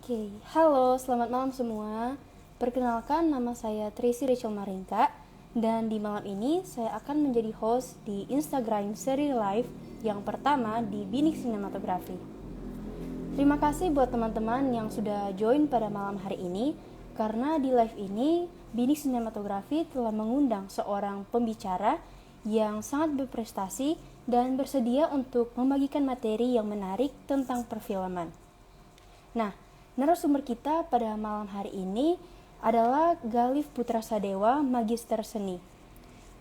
Oke, halo, selamat malam semua. Perkenalkan, nama saya Tracy Rachel Maringka, dan di malam ini saya akan menjadi host di Instagram seri live yang pertama di Binik Sinematografi. Terima kasih buat teman-teman yang sudah join pada malam hari ini, karena di live ini Binik Sinematografi telah mengundang seorang pembicara yang sangat berprestasi dan bersedia untuk membagikan materi yang menarik tentang perfilman. Nah, narasumber kita pada malam hari ini adalah Galif Putra Sadewa, Magister Seni.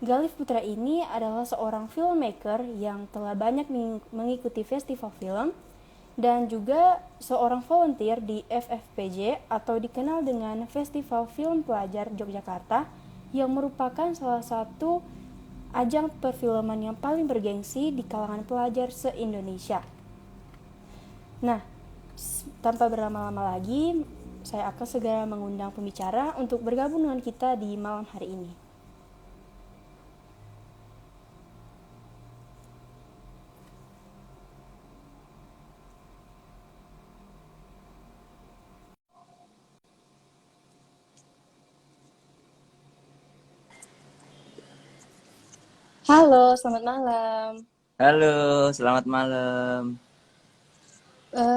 Galif Putra ini adalah seorang filmmaker yang telah banyak mengikuti festival film dan juga seorang volunteer di FFPJ atau dikenal dengan Festival Film Pelajar Yogyakarta yang merupakan salah satu ajang perfilman yang paling bergengsi di kalangan pelajar se-Indonesia. Nah, tanpa berlama-lama lagi, saya akan segera mengundang pembicara untuk bergabung dengan kita di malam hari ini. Halo, selamat malam. Halo, selamat malam.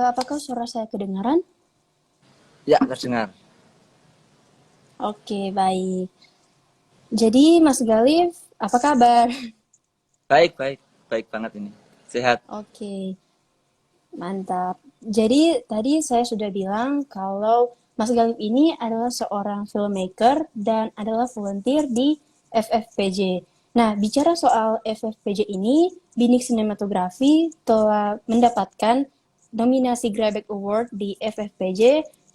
Apakah suara saya kedengaran? Ya, terdengar. Oke, baik. Jadi, Mas Galif, apa kabar? Baik, baik, baik banget ini. Sehat. Oke, mantap. Jadi, tadi saya sudah bilang kalau Mas Galif ini adalah seorang filmmaker dan adalah volunteer di FFPJ. Nah, bicara soal FFPJ ini, Binik Sinematografi telah mendapatkan nominasi Grabek Award di FFPJ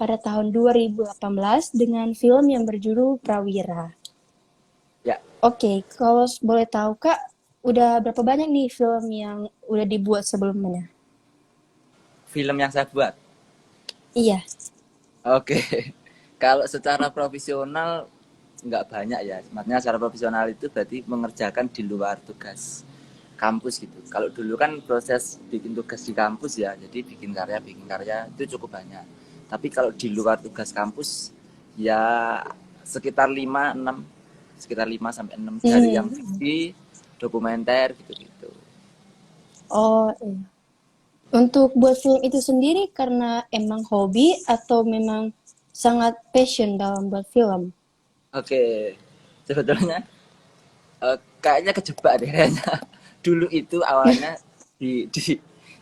pada tahun 2018 dengan film yang berjudul Prawira. Ya, Oke, kalau boleh tahu Kak, udah berapa banyak nih film yang udah dibuat sebelumnya? film yang saya buat. Iya. Oke. Kalau secara profesional nggak banyak ya. Maksudnya secara profesional itu berarti mengerjakan di luar tugas kampus gitu. Kalau dulu kan proses bikin tugas di kampus ya, jadi bikin karya itu cukup banyak. Tapi kalau di luar tugas kampus ya sekitar 5 6, sekitar 5 sampai 6 dari yang Hmm. fiksi, dokumenter gitu-gitu. Oh, iya. Untuk buat film itu sendiri karena emang hobi atau memang sangat passion dalam buat film? Oke, sebetulnya kayaknya kejebak deh kayaknya. Dulu itu awalnya di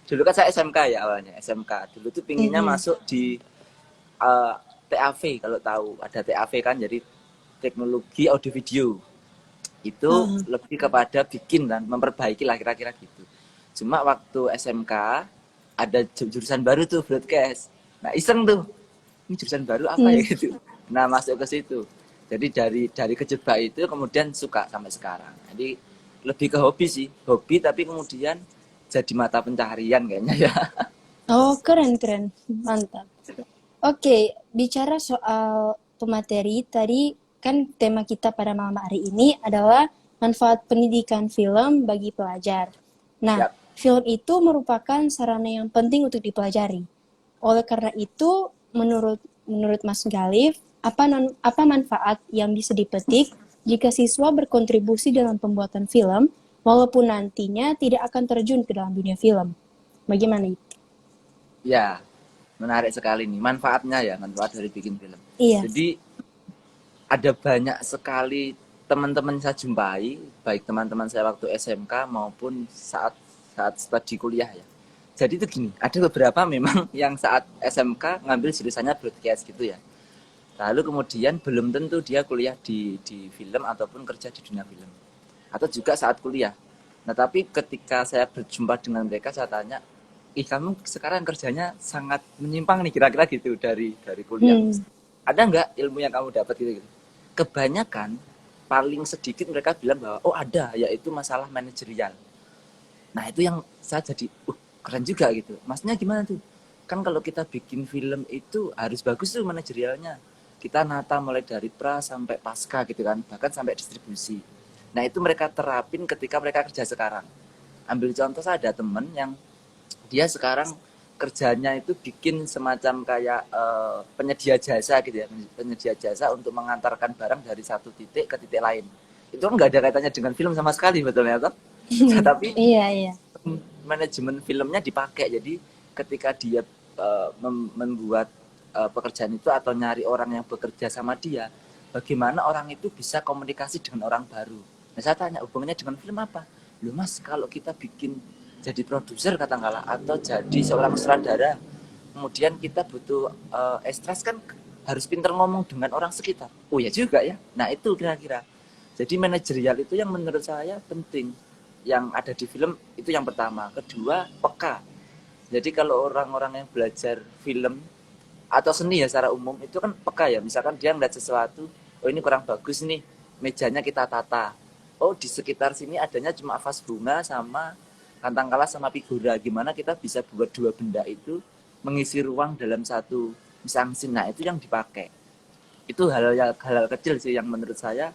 dulu kan saya SMK ya awalnya SMK. Dulu tuh pinginnya Mhm. masuk di eh, TAV kalau tahu ada TAV kan jadi teknologi audio video itu Ah, lebih kepada bikin dan memperbaiki lah kira-kira gitu. Cuma waktu SMK ada jurusan baru tuh broadcast. Nah iseng tuh ini jurusan baru apa ya hmm. gitu. Nah masuk ke situ. Jadi dari kejebak itu kemudian suka sampai sekarang. Jadi lebih ke hobi sih, hobi tapi kemudian jadi mata pencaharian kayaknya ya. Oh, keren keren, mantap. Oke, bicara soal pemateri tadi kan tema kita pada malam hari ini adalah manfaat pendidikan film bagi pelajar. Nah, Ya, film itu merupakan sarana yang penting untuk dipelajari. Oleh karena itu, menurut menurut Mas Galif, apa manfaat yang bisa dipetik jika siswa berkontribusi dalam pembuatan film, walaupun nantinya tidak akan terjun ke dalam dunia film? Bagaimana itu? ya, menarik sekali nih manfaatnya ya, manfaat dari bikin film. Iya. Jadi ada banyak sekali teman-teman saya jumpai, baik teman-teman saya waktu SMK maupun saat saat studi kuliah ya. Jadi itu gini, ada beberapa memang yang saat SMK ngambil jurusannya broadcast gitu ya. Lalu kemudian belum tentu dia kuliah di film ataupun kerja di dunia film. Atau juga saat kuliah. Nah tapi ketika saya berjumpa dengan mereka saya tanya, ih kamu sekarang kerjanya sangat menyimpang nih kira-kira gitu dari kuliah. Hmm. Ada nggak ilmu yang kamu dapat gitu? Kebanyakan paling sedikit mereka bilang bahwa oh ada, yaitu masalah manajerial. Nah itu yang saya jadi keren juga gitu. Maksudnya gimana tuh? Kan kalau kita bikin film itu harus bagus tuh manajerialnya. Kita nata mulai dari pra sampai pasca gitu kan, bahkan sampai distribusi. Nah itu mereka terapin ketika mereka kerja sekarang. Ambil contoh saya ada temen yang dia sekarang kerjanya itu bikin semacam kayak penyedia jasa gitu ya, penyedia jasa untuk mengantarkan barang dari satu titik ke titik lain. Itu kan nggak ada kaitannya dengan film sama sekali betulnya toh. Tapi Iya, iya. manajemen filmnya dipakai. Jadi ketika dia membuat pekerjaan itu atau nyari orang yang bekerja sama dia, bagaimana orang itu bisa komunikasi dengan orang baru. Nah, saya tanya hubungannya dengan film apa? Loh Mas, kalau kita bikin jadi produser katakanlah atau jadi seorang sutradara, kemudian kita butuh ekstras kan harus pintar ngomong dengan orang sekitar. Oh ya juga ya. Nah itu kira-kira. Jadi manajerial itu yang menurut saya penting. Yang ada di film itu yang pertama. Kedua, peka. Jadi kalau orang-orang yang belajar film atau seni ya secara umum itu kan peka ya. Misalkan dia ngeliat sesuatu, oh ini kurang bagus nih, mejanya kita tata. Oh di sekitar sini adanya cuma vas bunga sama kantang kalah sama figura. Gimana kita bisa buat dua benda itu mengisi ruang dalam satu misangsin. Nah itu yang dipakai. Itu hal-hal kecil sih yang menurut saya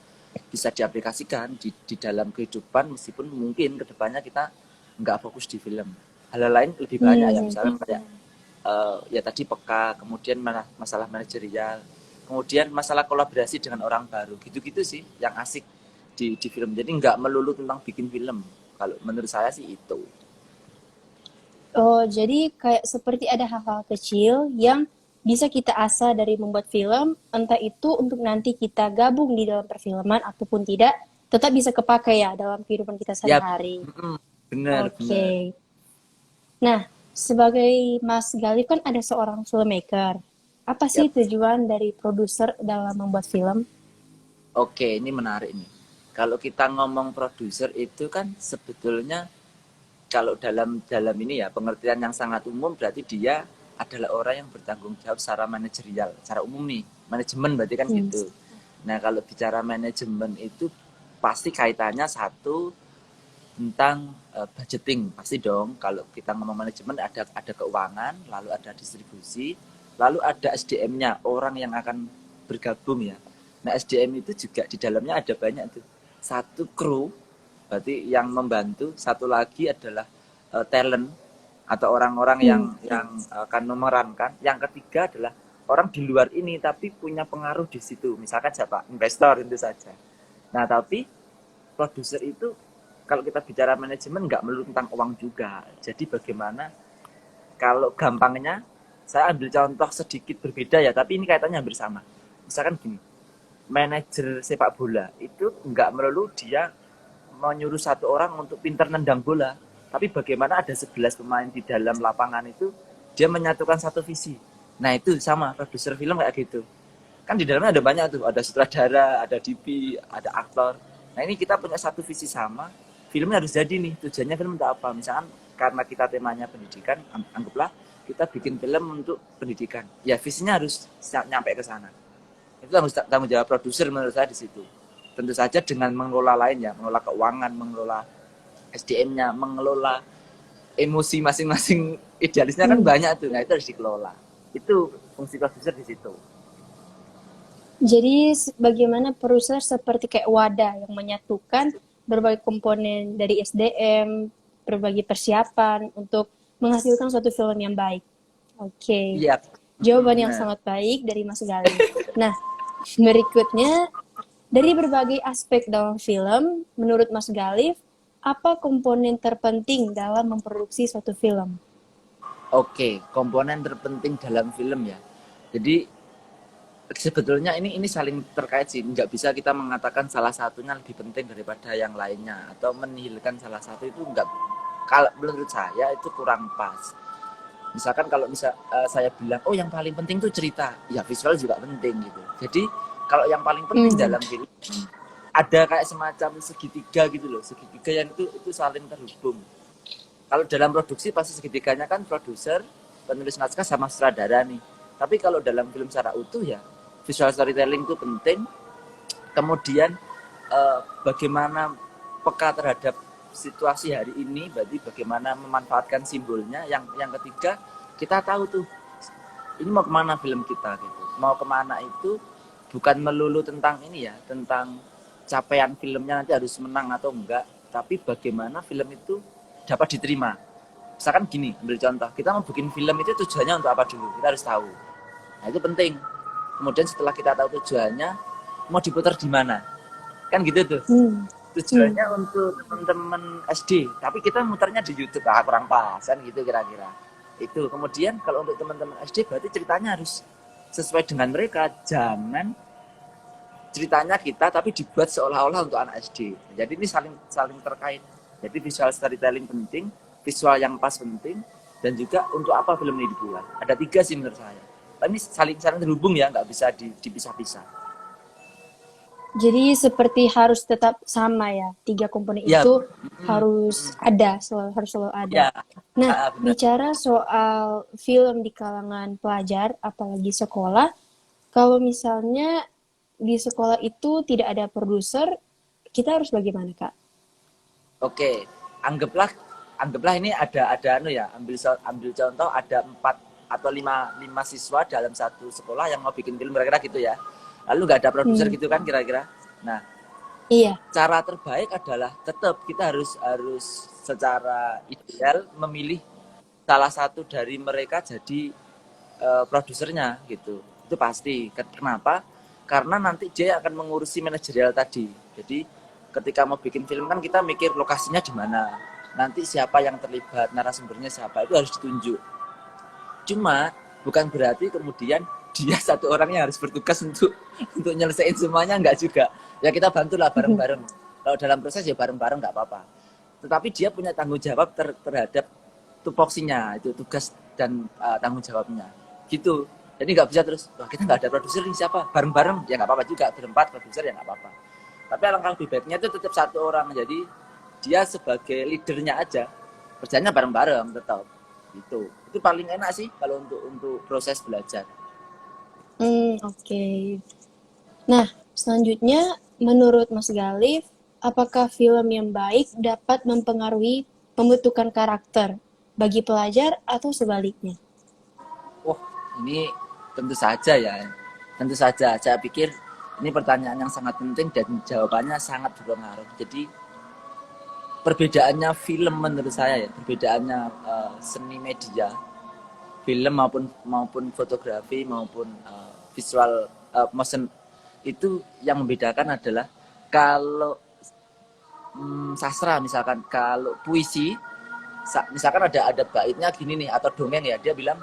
bisa diaplikasikan di dalam kehidupan meskipun mungkin kedepannya kita nggak fokus di film. Hal lain lebih banyak ya misalnya kayak ya tadi peka, kemudian masalah manajerial, kemudian masalah kolaborasi dengan orang baru, gitu-gitu sih yang asik di film. Jadi nggak melulu tentang bikin film. Kalau menurut saya sih itu. Oh, jadi kayak seperti ada hal-hal kecil yang bisa kita asah dari membuat film, entah itu untuk nanti kita gabung di dalam perfilman ataupun tidak, tetap bisa kepakai ya dalam kehidupan kita Ya, sehari-hari. benar, benar. Oke. Nah, sebagai Mas Galih kan ada seorang filmmaker. Apa sih Yap. tujuan dari produser dalam membuat film? Oke, ini menarik nih. Kalau kita ngomong produser itu kan sebetulnya kalau dalam dalam ini ya pengertian yang sangat umum berarti dia adalah orang yang bertanggung jawab secara manajerial, secara umum nih, manajemen berarti kan Hmm. gitu. Nah kalau bicara manajemen itu pasti kaitannya satu tentang budgeting pasti dong. Kalau kita ngomong manajemen ada keuangan, lalu ada distribusi, lalu ada SDM-nya orang yang akan bergabung ya. Nah SDM itu juga di dalamnya ada banyak tuh. Satu kru berarti yang membantu, satu lagi adalah talent atau orang-orang yang Hmm. akan memerankan. Yang ketiga adalah orang di luar ini tapi punya pengaruh di situ. Misalkan siapa? Investor tentu saja. Nah, tapi produser itu kalau kita bicara manajemen nggak melulu tentang uang juga. Jadi bagaimana kalau gampangnya saya ambil contoh sedikit berbeda ya, tapi ini kaitannya hampir sama. Misalkan gini, manajer sepak bola itu nggak melulu dia menyuruh satu orang untuk pintar nendang bola, tapi bagaimana ada 11 pemain di dalam lapangan itu dia menyatukan satu visi. Nah itu sama produser film kayak gitu. Kan di dalamnya ada banyak tuh, ada sutradara, ada DP, ada aktor. Nah ini kita punya satu visi sama, filmnya harus jadi nih. Tujuannya film untuk apa? Misalkan karena kita temanya pendidikan, anggaplah kita bikin film untuk pendidikan. Ya visinya harus nyampe ke sana. Itu tanggung jawab produser menurut saya di situ. Tentu saja dengan mengelola lainnya, mengelola keuangan, mengelola SDM-nya, mengelola emosi masing-masing idealisnya kan Hmm. banyak tuh. Nah itu harus dikelola. Itu fungsi produser di situ. Jadi bagaimana produser seperti kayak wadah yang menyatukan berbagai komponen dari SDM, berbagai persiapan untuk menghasilkan suatu film yang baik. Oke, Iya, jawaban yang benar. sangat baik dari Mas Galih. Nah, berikutnya dari berbagai aspek dalam film, menurut Mas Galih, apa komponen terpenting dalam memproduksi suatu film? Oke, komponen terpenting dalam film ya. Jadi sebetulnya ini saling terkait sih. Nggak bisa kita mengatakan salah satunya lebih penting daripada yang lainnya atau menihilkan salah satu itu nggak. Kalau menurut saya itu kurang pas. Misalkan kalau saya bilang, oh yang paling penting itu cerita, ya visual juga penting gitu. Jadi kalau yang paling penting Hmm. dalam film ada kayak semacam segitiga gitu loh, segitiga yang itu saling terhubung. Kalau dalam produksi pasti segitiganya kan produser, penulis naskah sama sutradara nih. Tapi kalau dalam film secara utuh ya visual storytelling itu penting. Kemudian bagaimana peka terhadap situasi hari ini, berarti bagaimana memanfaatkan simbolnya. Yang ketiga kita tahu tuh ini mau kemana film kita gitu. Mau kemana itu bukan melulu tentang ini ya, tentang capaian filmnya nanti harus menang atau enggak, tapi bagaimana film itu dapat diterima Misalkan gini, ambil contoh, kita mau bikin film itu tujuannya untuk apa dulu, kita harus tahu. Nah itu penting. Kemudian setelah kita tahu tujuannya, mau diputar di mana, kan gitu tuh. Hmm. Hmm. Tujuannya untuk teman-teman SD, tapi kita muternya di YouTube, kurang pas kan gitu kira-kira. Itu kemudian kalau untuk teman-teman SD berarti ceritanya harus sesuai dengan mereka, jangan ceritanya kita tapi dibuat seolah-olah untuk anak SD. Jadi ini saling saling terkait. Jadi visual storytelling penting, visual yang pas penting, dan juga untuk apa film ini dibuat. Ada 3 sih menurut saya. Tapi ini saling saling terhubung ya, nggak bisa dipisah-pisah. Jadi seperti harus tetap sama ya, 3 komponen Ya, itu harus ada, harus selalu ada. ya, Nah, benar. bicara soal film di kalangan pelajar, apalagi sekolah, kalau misalnya di sekolah itu tidak ada produser, kita harus bagaimana, Kak? Oke, anggaplah anggaplah ini ada anu ya, ambil contoh ada 4 atau 5 siswa dalam satu sekolah yang mau bikin film kira-kira gitu ya. Lalu nggak ada produser Hmm, gitu kan kira-kira. Nah, iya. cara terbaik adalah tetap kita harus harus secara ideal memilih salah satu dari mereka jadi produsernya gitu. Itu pasti. Kenapa? Karena nanti dia akan mengurusi manajerial tadi. Jadi ketika mau bikin film kan kita mikir lokasinya di mana. Nanti siapa yang terlibat, narasumbernya siapa, itu harus ditunjuk. Cuma bukan berarti kemudian dia satu orang yang harus bertugas untuk nyelesain semuanya, enggak juga. Ya kita bantulah bareng-bareng. Kalau dalam proses ya bareng-bareng nggak apa-apa. Tetapi dia punya tanggung jawab terhadap tupoksinya, itu tugas dan tanggung jawabnya. Gitu. Jadi nggak bisa terus, wah kita nggak ada produser nih siapa, bareng-bareng ya nggak apa-apa juga, berempat produser ya nggak apa-apa. Tapi alangkah lebih baiknya itu tetap satu orang, jadi dia sebagai leadernya aja, kerjanya bareng-bareng tetap. Itu paling enak sih kalau untuk proses belajar. Oke. Nah, selanjutnya, menurut Mas Galif, apakah film yang baik dapat mempengaruhi pembentukan karakter bagi pelajar atau sebaliknya? Wah, ini tentu saja ya. Tentu saja. Saya pikir ini pertanyaan yang sangat penting dan jawabannya sangat berpengaruh. Jadi perbedaannya film menurut saya ya, perbedaannya seni media, film maupun maupun fotografi maupun visual motion itu yang membedakan adalah kalau sastra misalkan, kalau puisi misalkan ada baitnya gini nih atau dongeng ya, dia bilang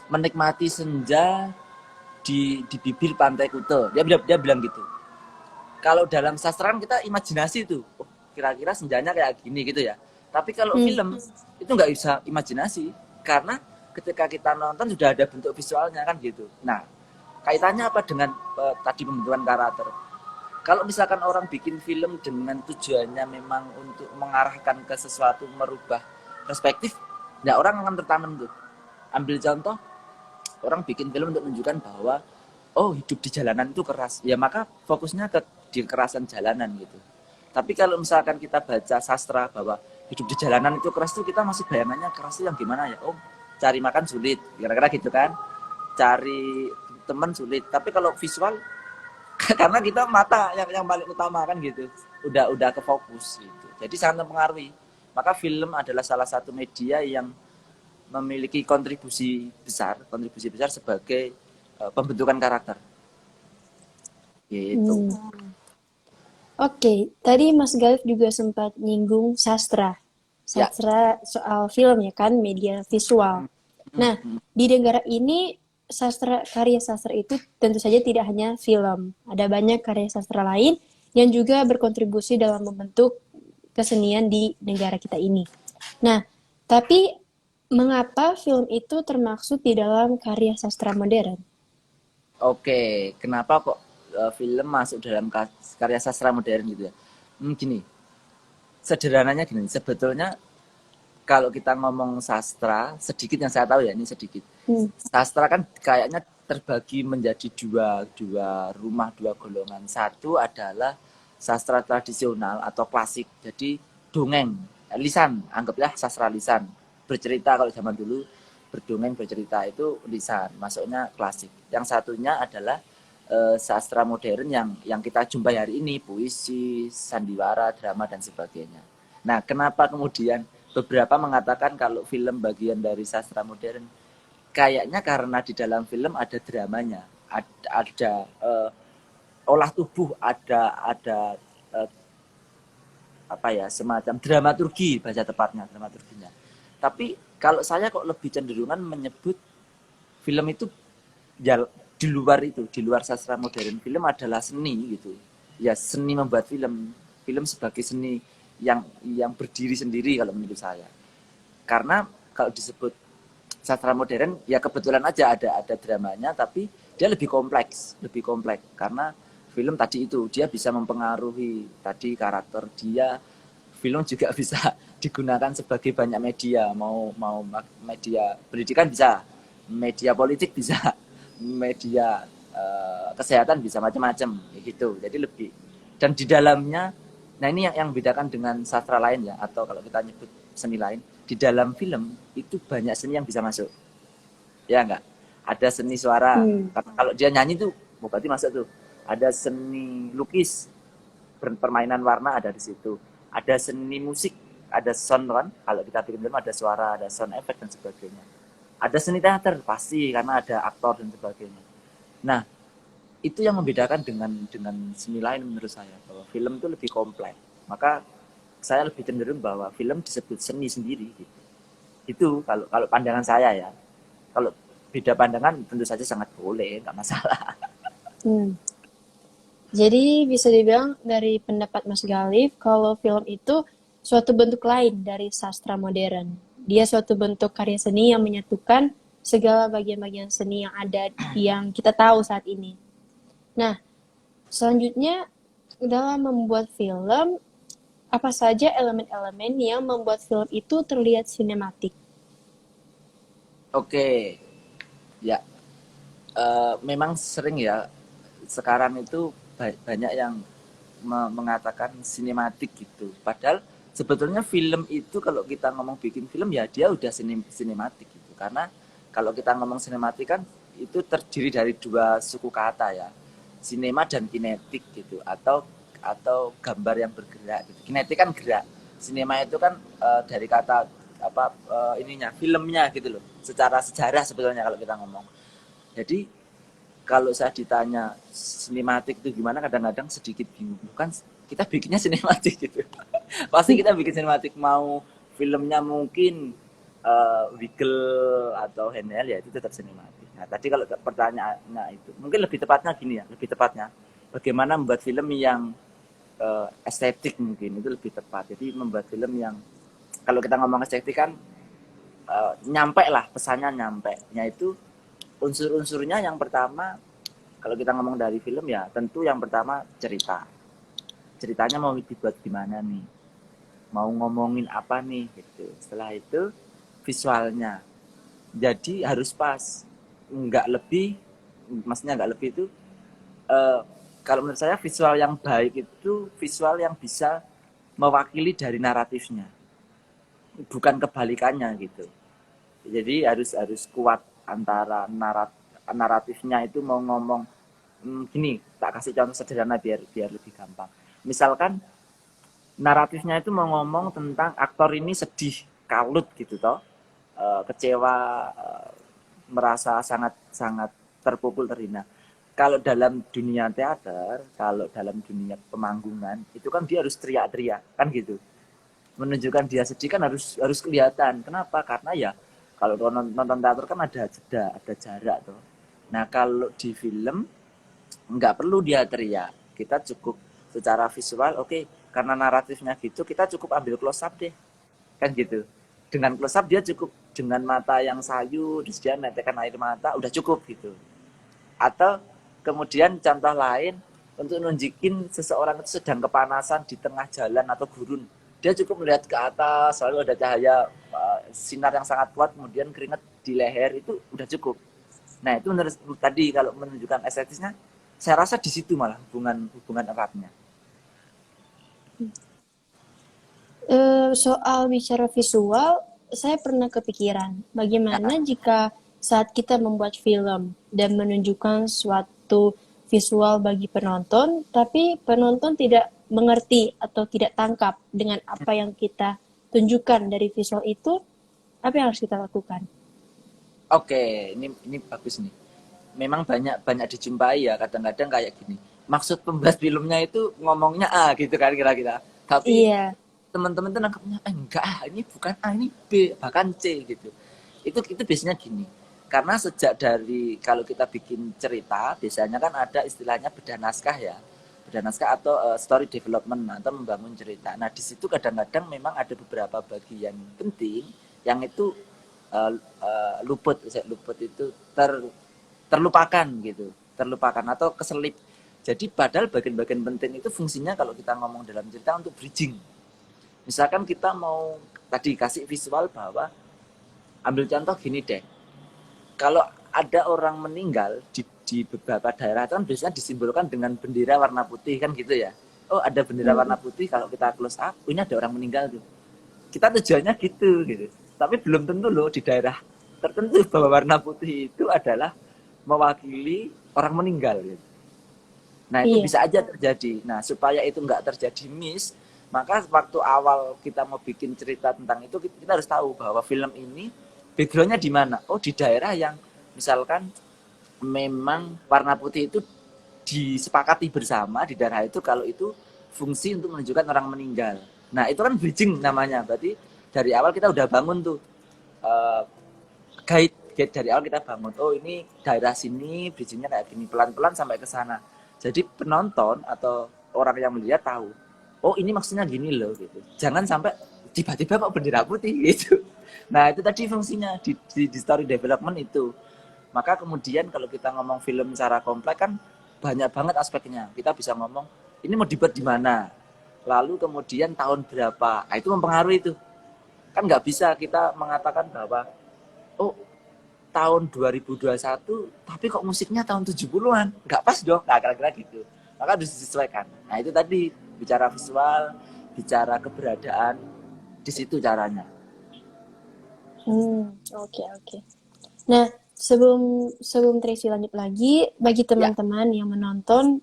menikmati senja di bibir pantai Kuta. Dia bilang gitu. Kalau dalam sastra kan kita imajinasi tuh, oh, kira-kira senjanya kayak gini gitu ya. Tapi kalau Hmm. film itu nggak bisa imajinasi karena ketika kita nonton sudah ada bentuk visualnya kan gitu. Nah, kaitannya apa dengan tadi pembentukan karakter? Kalau misalkan orang bikin film dengan tujuannya memang untuk mengarahkan ke sesuatu, merubah perspektif, ya orang akan tertanam tuh. Ambil contoh, orang bikin film untuk menunjukkan bahwa oh hidup di jalanan itu keras, ya maka fokusnya ke di kerasan jalanan gitu. Tapi kalau misalkan kita baca sastra bahwa hidup di jalanan itu keras, itu kita masih bayangannya keras itu yang gimana ya, oh cari makan sulit kira-kira gitu kan, cari teman sulit. Tapi kalau visual karena kita mata yang paling utama kan gitu, udah ke fokus gitu, jadi sangat mempengaruhi. Maka film adalah salah satu media yang memiliki kontribusi besar sebagai pembentukan karakter gitu. Hmm. Oke, tadi Mas Galif juga sempat nyinggung sastra. Ya. Sastra soal film ya kan, media visual. Nah, di negara ini karya sastra itu tentu saja tidak hanya film. Ada banyak karya sastra lain yang juga berkontribusi dalam membentuk kesenian di negara kita ini. Nah, tapi mengapa film itu termaksud di dalam karya sastra modern? Oke, kenapa kok film masuk dalam karya sastra modern gitu ya? Gini, sederhananya gini, sebetulnya kalau kita ngomong sastra, sedikit yang saya tahu ya, ini sedikit. Hmm. Sastra kan kayaknya terbagi menjadi dua rumah, dua golongan. Satu adalah sastra tradisional atau klasik, jadi dongeng, lisan, anggaplah sastra lisan. Bercerita kalau zaman dulu, berdongeng bercerita itu lisan, masuknya klasik. Yang satunya adalah sastra modern yang kita jumpai hari ini, puisi, sandiwara, drama dan sebagainya. Nah, kenapa kemudian beberapa mengatakan kalau film bagian dari sastra modern. Kayaknya karena di dalam film ada dramanya, ada olah tubuh, ada eh, apa ya, semacam dramaturgi bahasa tepatnya, dramaturginya. Tapi kalau saya kok lebih cenderungan menyebut film itu ya di luar itu, di luar sastra modern. Film adalah seni gitu. Ya seni membuat film, film sebagai seni yang berdiri sendiri kalau menurut saya. Karena kalau disebut sastra modern ya kebetulan aja ada dramanya, tapi dia lebih kompleks karena film tadi itu dia bisa mempengaruhi tadi karakter dia. Film juga bisa digunakan sebagai banyak media, mau mau media pendidikan bisa, media politik bisa, media kesehatan bisa, macam-macam gitu. Jadi lebih, dan di dalamnya, nah ini yang bedakan dengan sastra lain ya, atau kalau kita nyebut seni lain, di dalam film itu banyak seni yang bisa masuk, ya enggak? Ada seni suara, Hmm. karena kalau dia nyanyi tuh berarti masuk tuh. Ada seni lukis, permainan warna ada di situ. Ada seni musik, ada sound kan, kalau kita bikin film ada suara, ada sound effect dan sebagainya. Ada seni teater pasti karena ada aktor dan sebagainya. Nah, itu yang membedakan dengan seni lain menurut saya, bahwa film itu lebih kompleks. Maka saya lebih cenderung bahwa film disebut seni sendiri gitu. Itu kalau kalau pandangan saya ya. Kalau beda pandangan tentu saja sangat boleh, nggak masalah. Hmm. Jadi bisa dibilang dari pendapat Mas Galif kalau film itu suatu bentuk lain dari sastra modern. Dia suatu bentuk karya seni yang menyatukan segala bagian-bagian seni yang ada yang kita tahu saat ini. Nah, selanjutnya dalam membuat film, apa saja elemen-elemen yang membuat film itu terlihat sinematik? Oke, ya, memang sering ya sekarang itu banyak yang mengatakan sinematik gitu. Padahal sebetulnya film itu kalau kita ngomong bikin film ya dia udah sinematik gitu. Karena kalau kita ngomong sinematik kan itu terdiri dari dua suku kata ya. Sinema dan kinetik gitu, atau gambar yang bergerak gitu. Kinetik kan gerak. Sinema itu kan dari kata apa, ininya filmnya gitu loh. Secara sejarah sebetulnya kalau kita ngomong. Jadi kalau saya ditanya sinematik itu gimana, kadang-kadang sedikit bingung. Bukan kita bikinnya sinematik gitu. Pasti kita bikin sinematik, mau filmnya mungkin wiggle atau handheld ya itu tetap sinematik. Nah, tadi kalau pertanyaannya itu, mungkin lebih tepatnya gini ya, lebih tepatnya bagaimana membuat film yang estetik, mungkin itu lebih tepat. Jadi membuat film yang kalau kita ngomong estetik kan nyampe lah, pesannya nyampe. Yaitu unsur-unsurnya yang pertama, kalau kita ngomong dari film ya tentu yang pertama cerita. Ceritanya mau dibuat gimana nih, mau ngomongin apa nih gitu. Setelah itu visualnya, jadi harus pas, nggak lebih, maksudnya nggak lebih itu, eh, kalau menurut saya visual yang baik itu visual yang bisa mewakili dari naratifnya, bukan kebalikannya gitu. Jadi harus harus kuat antara naratifnya itu mau ngomong, gini, tak kasih contoh sederhana biar biar lebih gampang. Misalkan naratifnya itu mau ngomong tentang aktor ini sedih, kalut gitu toh, kecewa, merasa sangat sangat terpukul, terhina. Kalau dalam dunia teater, kalau dalam dunia pemanggungan, itu kan dia harus teriak-teriak, kan gitu. Menunjukkan dia sedih kan harus kelihatan. Kenapa? Karena ya kalau nonton teater kan ada jeda, ada jarak tuh. Nah kalau di film nggak perlu dia teriak, kita cukup secara visual, oke, karena naratifnya gitu kita cukup ambil close up deh, kan gitu. Dengan close up dia cukup dengan mata yang sayu, terus dia netekan air mata, udah cukup gitu. Atau kemudian contoh lain, untuk nunjukin seseorang itu sedang kepanasan di tengah jalan atau gurun, dia cukup melihat ke atas, selalu ada cahaya, sinar yang sangat kuat, kemudian keringat di leher, itu udah cukup. Nah itu menurut tadi kalau menunjukkan estetisnya, saya rasa di situ malah hubungan hubungan eratnya. Soal bicara visual, saya pernah kepikiran, bagaimana jika saat kita membuat film dan menunjukkan suatu visual bagi penonton, tapi penonton tidak mengerti atau tidak tangkap dengan apa yang kita tunjukkan dari visual itu, apa yang harus kita lakukan? Oke, ini bagus nih. Memang banyak banyak dijumpai ya kadang-kadang kayak gini. Maksud pembuat filmnya itu ngomongnya A gitu kan kira-kira. Tapi Iya. teman-teman tuh nangkepnya enggak ah, ini bukan A, ini B, bahkan C gitu. Itu biasanya gini. Karena sejak dari kalau kita bikin cerita, biasanya kan ada istilahnya bedah naskah ya. Bedah naskah atau story development atau membangun cerita. Nah, di situ kadang-kadang memang ada beberapa bagian penting yang itu luput itu terlupakan gitu, terlupakan atau keselip. Jadi padahal bagian-bagian penting itu fungsinya kalau kita ngomong dalam cerita untuk bridging. Misalkan kita mau tadi kasih visual bahwa ambil contoh gini deh, kalau ada orang meninggal di beberapa daerah itu kan biasanya disimbolkan dengan bendera warna putih kan gitu ya. Oh ada bendera warna putih, kalau kita close up, oh, ini ada orang meninggal tuh. Kita tujuannya gitu. Tapi belum tentu loh di daerah tertentu bahwa warna putih itu adalah mewakili orang meninggal gitu. Nah itu Iya. bisa aja terjadi. Nah supaya itu nggak terjadi miss, maka waktu awal kita mau bikin cerita tentang itu kita harus tahu bahwa film ini backgroundnya di mana. Oh di daerah yang misalkan memang warna putih itu disepakati bersama di daerah itu kalau itu fungsi untuk menunjukkan orang meninggal. Nah itu kan bridging namanya. Berarti dari awal kita udah bangun tuh uh, guide dari awal kita bangun. Oh ini daerah sini bridgingnya kayak gini pelan-pelan sampai ke sana. Jadi penonton atau orang yang melihat tahu. Oh ini maksudnya gini loh gitu. Jangan sampai tiba-tiba kok bendera putih gitu. Nah itu tadi fungsinya di story development itu. Maka kemudian kalau kita ngomong film secara kompleks kan banyak banget aspeknya. Kita bisa ngomong ini mau dibuat di mana, lalu kemudian tahun berapa. Nah, itu mempengaruhi itu. Kan nggak bisa kita mengatakan bahwa oh tahun 2021 tapi kok musiknya tahun 70-an. Nggak pas dong, nggak kira-kira gitu. Maka harus disesuaikan. Nah itu tadi bicara visual, bicara keberadaan, di situ caranya. Oke, oke. Nah, sebelum sebelum Tracy lanjut lagi, bagi Ya, teman-teman yang menonton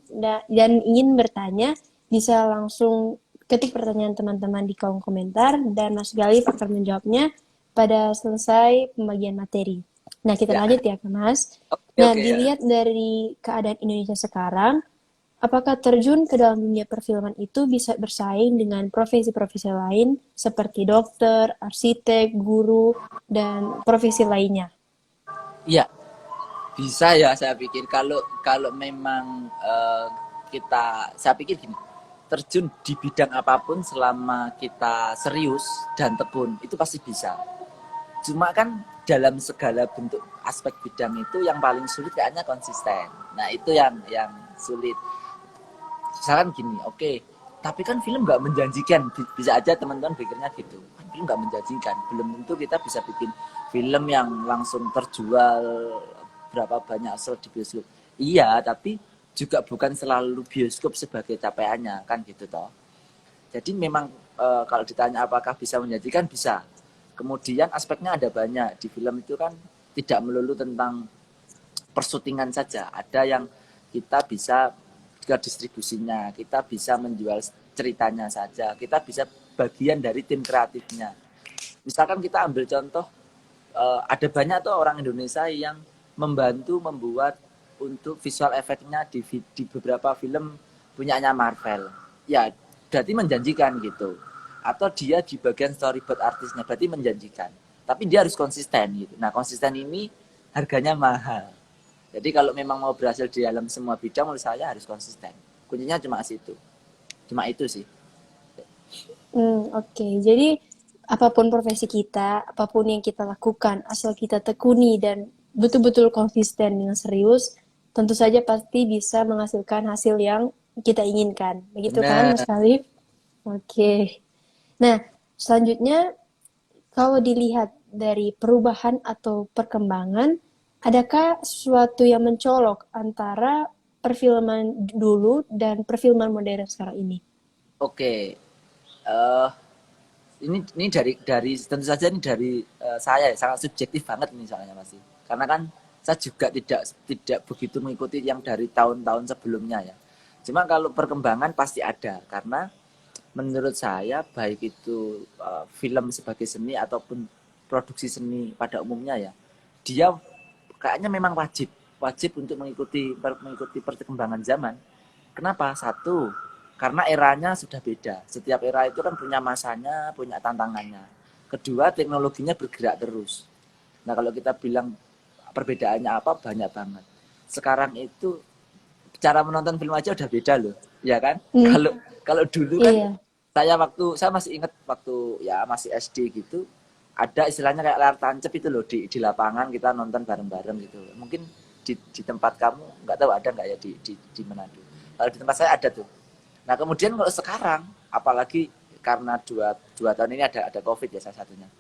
dan ingin bertanya, bisa langsung ketik pertanyaan teman-teman di kolom komentar dan Mas Galif akan menjawabnya pada selesai pembagian materi. Nah, kita ya. lanjut ya, Mas. Oke, Nah, oke ya. dilihat dari keadaan Indonesia sekarang, apakah terjun ke dalam dunia perfilman itu bisa bersaing dengan profesi-profesi lain seperti dokter, arsitek, guru, dan profesi lainnya? Iya, bisa ya saya pikir kalau kalau memang saya pikir gini, terjun di bidang apapun selama kita serius dan tekun itu pasti bisa. Cuma kan dalam segala bentuk aspek bidang itu yang paling sulit kayaknya konsisten. Nah itu yang sulit. Misalkan gini, oke, tapi kan film nggak menjanjikan. Bisa aja teman-teman pikirnya gitu. Kan film nggak menjanjikan. Belum tentu kita bisa bikin film yang langsung terjual berapa banyak slot di bioskop. Iya, tapi juga bukan selalu bioskop sebagai capaiannya kan gitu toh. Jadi memang kalau ditanya apakah bisa menjanjikan bisa. Kemudian aspeknya ada banyak di film itu kan tidak melulu tentang persyutingan saja. Ada yang kita bisa ke distribusinya, kita bisa menjual ceritanya saja, kita bisa bagian dari tim kreatifnya. Misalkan kita ambil contoh, ada banyak tuh orang Indonesia yang membantu membuat untuk visual efeknya di beberapa film punyanya Marvel. Ya, berarti menjanjikan gitu. Atau dia di bagian storyboard artisnya, berarti menjanjikan. Tapi dia harus konsisten gitu. Nah, konsisten ini harganya mahal. Jadi kalau memang mau berhasil di dalam semua bidang, menurut saya harus konsisten. Kuncinya cuma situ. Cuma itu sih. Oke. Jadi apapun profesi kita, apapun yang kita lakukan, asal kita tekuni dan betul-betul konsisten dengan serius, tentu saja pasti bisa menghasilkan hasil yang kita inginkan. Begitu kan, Mas Benar. Khalif? Oke. Nah, selanjutnya kalau dilihat dari perubahan atau perkembangan, adakah sesuatu yang mencolok antara perfilman dulu dan perfilman modern sekarang ini? Oke. eh ini dari tentu saja ini dari saya ya, sangat subjektif banget ini soalnya masih. Karena kan saya juga tidak begitu mengikuti yang dari tahun-tahun sebelumnya ya. Cuma kalau perkembangan pasti ada karena menurut saya baik itu film sebagai seni ataupun produksi seni pada umumnya ya, dia kayaknya memang wajib wajib untuk mengikuti perkembangan zaman. Kenapa? Satu, karena eranya sudah beda. Setiap era itu kan punya masanya, punya tantangannya. Kedua, teknologinya bergerak terus. Nah, kalau kita bilang perbedaannya apa, banyak banget. Sekarang itu cara menonton film aja udah beda loh, ya kan? Hmm, Kalau kalau dulu kan iya, saya masih ingat waktu ya masih SD gitu, ada istilahnya kayak layar tancap itu loh di lapangan kita nonton bareng-bareng gitu. Mungkin di tempat kamu nggak tahu ada nggak ya di Manado. Kalau di tempat saya ada tuh. Nah kemudian kalau sekarang, apalagi karena dua tahun ini ada COVID ya salah satunya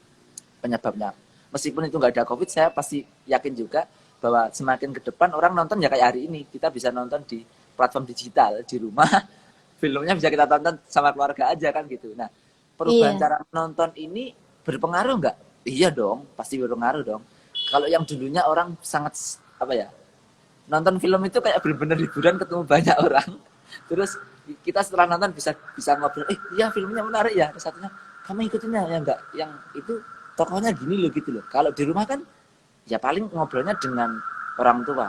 penyebabnya. Meskipun itu nggak ada COVID, saya pasti yakin juga bahwa semakin ke depan orang nonton ya kayak hari ini. Kita bisa nonton di platform digital, di rumah. Filmnya bisa kita tonton sama keluarga aja kan gitu. Nah, perubahan iya. cara menonton ini berpengaruh nggak? Iya dong, pasti berpengaruh dong. Kalau yang dulunya orang sangat, apa ya, nonton film itu kayak bener-bener hiburan ketemu banyak orang. Terus kita setelah nonton bisa bisa ngobrol, iya filmnya menarik ya. Terus satunya, kamu ikutinnya ya enggak? Yang itu tokohnya gini loh gitu loh. Kalau di rumah kan ya paling ngobrolnya dengan orang tua.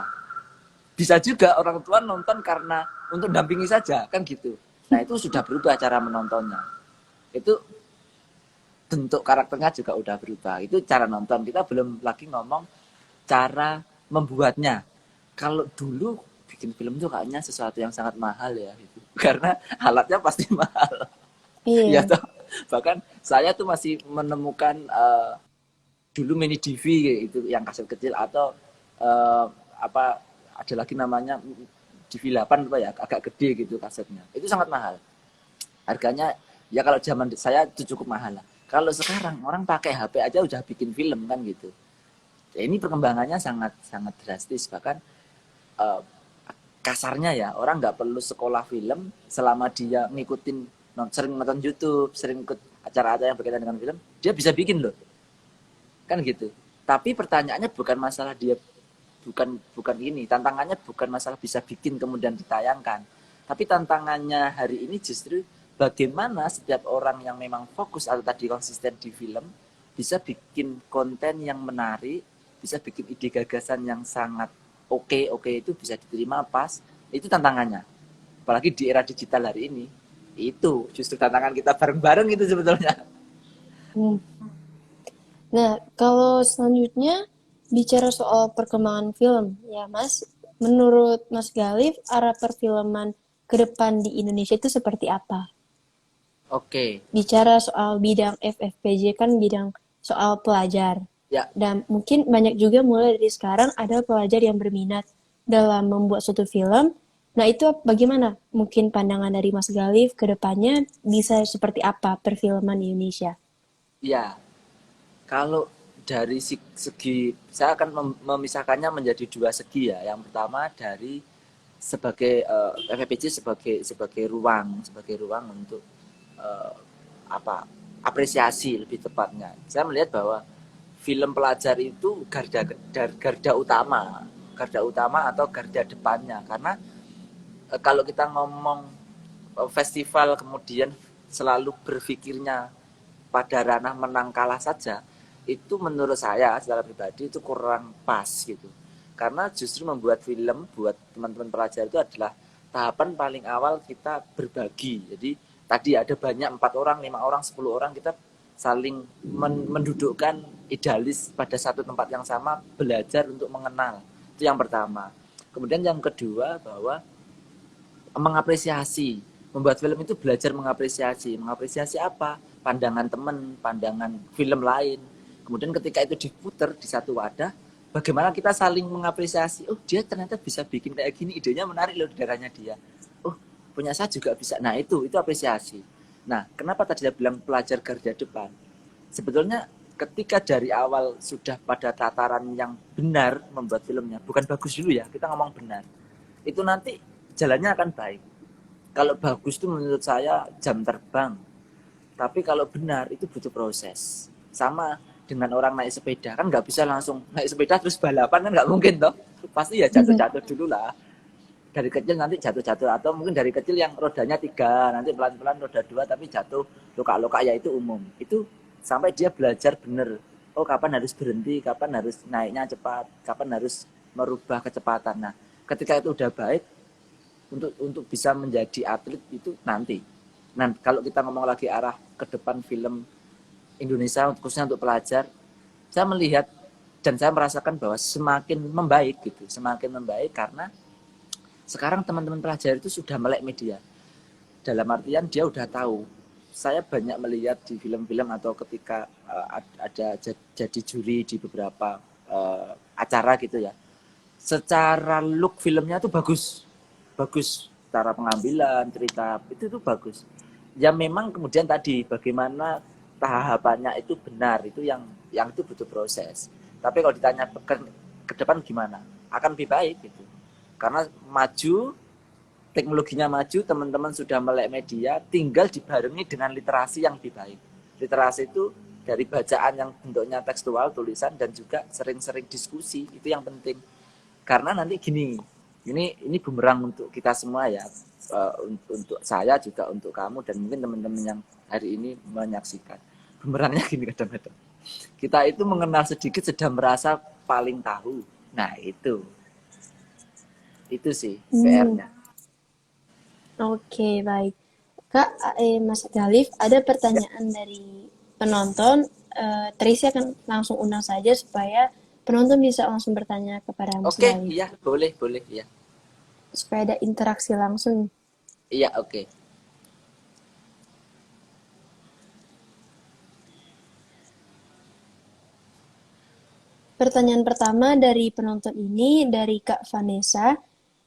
Bisa juga orang tua nonton karena untuk dampingi saja kan gitu. Nah itu sudah berubah cara menontonnya. Itu bentuk karakternya juga udah berubah. Itu cara nonton. Kita belum lagi ngomong cara membuatnya. Kalau dulu bikin film tuh kayaknya sesuatu yang sangat mahal ya gitu. Karena alatnya pasti mahal. Ya Iya. toh. Bahkan saya tuh masih menemukan dulu mini DV itu yang kaset kecil atau apa ada lagi namanya DV 8 apa ya agak gede gitu kasetnya. Itu sangat mahal. Harganya ya kalau zaman saya itu cukup mahal lah. Kalau sekarang orang pakai HP aja udah bikin film kan gitu. Ya, ini perkembangannya sangat sangat drastis bahkan eh, kasarnya ya orang nggak perlu sekolah film selama dia ngikutin sering nonton YouTube, sering ikut acara-acara yang berkaitan dengan film, dia bisa bikin loh, kan gitu. Tapi pertanyaannya bukan masalah dia bukan bukan ini, tantangannya bukan masalah bisa bikin kemudian ditayangkan, tapi tantangannya hari ini justru bagaimana setiap orang yang memang fokus atau tadi konsisten di film bisa bikin konten yang menarik, bisa bikin ide gagasan yang sangat oke itu bisa diterima pas, itu tantangannya. Apalagi di era digital hari ini, itu justru tantangan kita bareng-bareng itu sebetulnya. Hmm. Nah, kalau selanjutnya bicara soal perkembangan film, ya Mas, menurut Mas Galif, arah perfilman ke depan di Indonesia itu seperti apa? Oke, Bicara soal bidang FFPJ kan bidang soal pelajar. ya. Dan mungkin banyak juga mulai dari sekarang ada pelajar yang berminat dalam membuat suatu film. Nah, itu bagaimana? Mungkin pandangan dari Mas Galif ke depannya bisa seperti apa perfilman di Indonesia? Ya, kalau dari segi, saya akan memisahkannya menjadi dua segi ya. Yang pertama dari sebagai FFPJ sebagai ruang untuk eh, apa apresiasi lebih tepatnya. Saya melihat bahwa film pelajar itu garda utama atau garda depannya karena kalau kita ngomong festival kemudian selalu berpikirnya pada ranah menang kalah saja, itu menurut saya secara pribadi itu kurang pas gitu. Karena justru membuat film buat teman-teman pelajar itu adalah tahapan paling awal kita berbagi. Jadi tadi ada banyak 4 orang, 5 orang, 10 orang kita saling mendudukkan idealis pada satu tempat yang sama, belajar untuk mengenal. Itu yang pertama. Kemudian yang kedua bahwa mengapresiasi, membuat film itu belajar mengapresiasi apa, pandangan teman, pandangan film lain. Kemudian ketika itu diputer di satu wadah, bagaimana kita saling mengapresiasi, oh dia ternyata bisa bikin kayak gini, idenya menarik loh di daerahnya dia, oh punya saya juga bisa. Nah itu apresiasi. Nah kenapa tadi saya bilang pelajar garda depan, sebetulnya ketika dari awal sudah pada tataran yang benar membuat filmnya, bukan bagus dulu ya, kita ngomong benar, itu nanti jalannya akan baik. Kalau bagus itu menurut saya jam terbang. Tapi kalau benar itu butuh proses. Sama dengan orang naik sepeda kan nggak bisa langsung naik sepeda terus balapan kan nggak mungkin toh. Pasti ya jatuh-jatuh dulu lah. dari kecil nanti jatuh-jatuh, atau mungkin dari kecil yang rodanya 3 nanti pelan-pelan roda 2 tapi jatuh luka-luka, ya itu umum. Itu sampai dia belajar bener, oh kapan harus berhenti, kapan harus naiknya cepat, kapan harus merubah kecepatan. Nah ketika itu udah baik, untuk bisa menjadi atlet itu nanti. Nah kalau kita ngomong lagi arah ke depan film Indonesia khususnya untuk pelajar, saya melihat dan saya merasakan bahwa semakin membaik gitu, semakin membaik karena sekarang teman-teman pelajar itu sudah melek media. Dalam artian dia udah tahu. Saya banyak melihat di film-film atau ketika ada jadi juri di beberapa acara gitu ya. Secara look filmnya tuh bagus. Bagus. Cara pengambilan, cerita, itu tuh bagus. Ya memang kemudian tadi bagaimana tahapannya itu benar, itu yang itu butuh proses. Tapi kalau ditanya ke depan gimana? Akan lebih baik gitu. Karena maju, teknologinya maju, teman-teman sudah melek media, tinggal dibarengi dengan literasi yang lebih baik. Literasi itu dari bacaan yang bentuknya tekstual, tulisan, dan juga sering-sering diskusi, itu yang penting. Karena nanti gini, ini bumerang untuk kita semua ya, untuk saya juga untuk kamu dan mungkin teman-teman yang hari ini menyaksikan. Bumerangnya gini kadang-kadang. Kita itu mengenal sedikit sudah merasa paling tahu. Nah itu sih Hmm, PR-nya. oke, baik. Kak, Mas Galif, ada Ya, pertanyaan dari penonton. Tracy akan langsung undang saja supaya penonton bisa langsung bertanya kepada Mas oke, Galif. iya, boleh, boleh, iya. Supaya ada interaksi langsung. Iya, oke. Pertanyaan pertama dari penonton ini dari Kak Vanessa.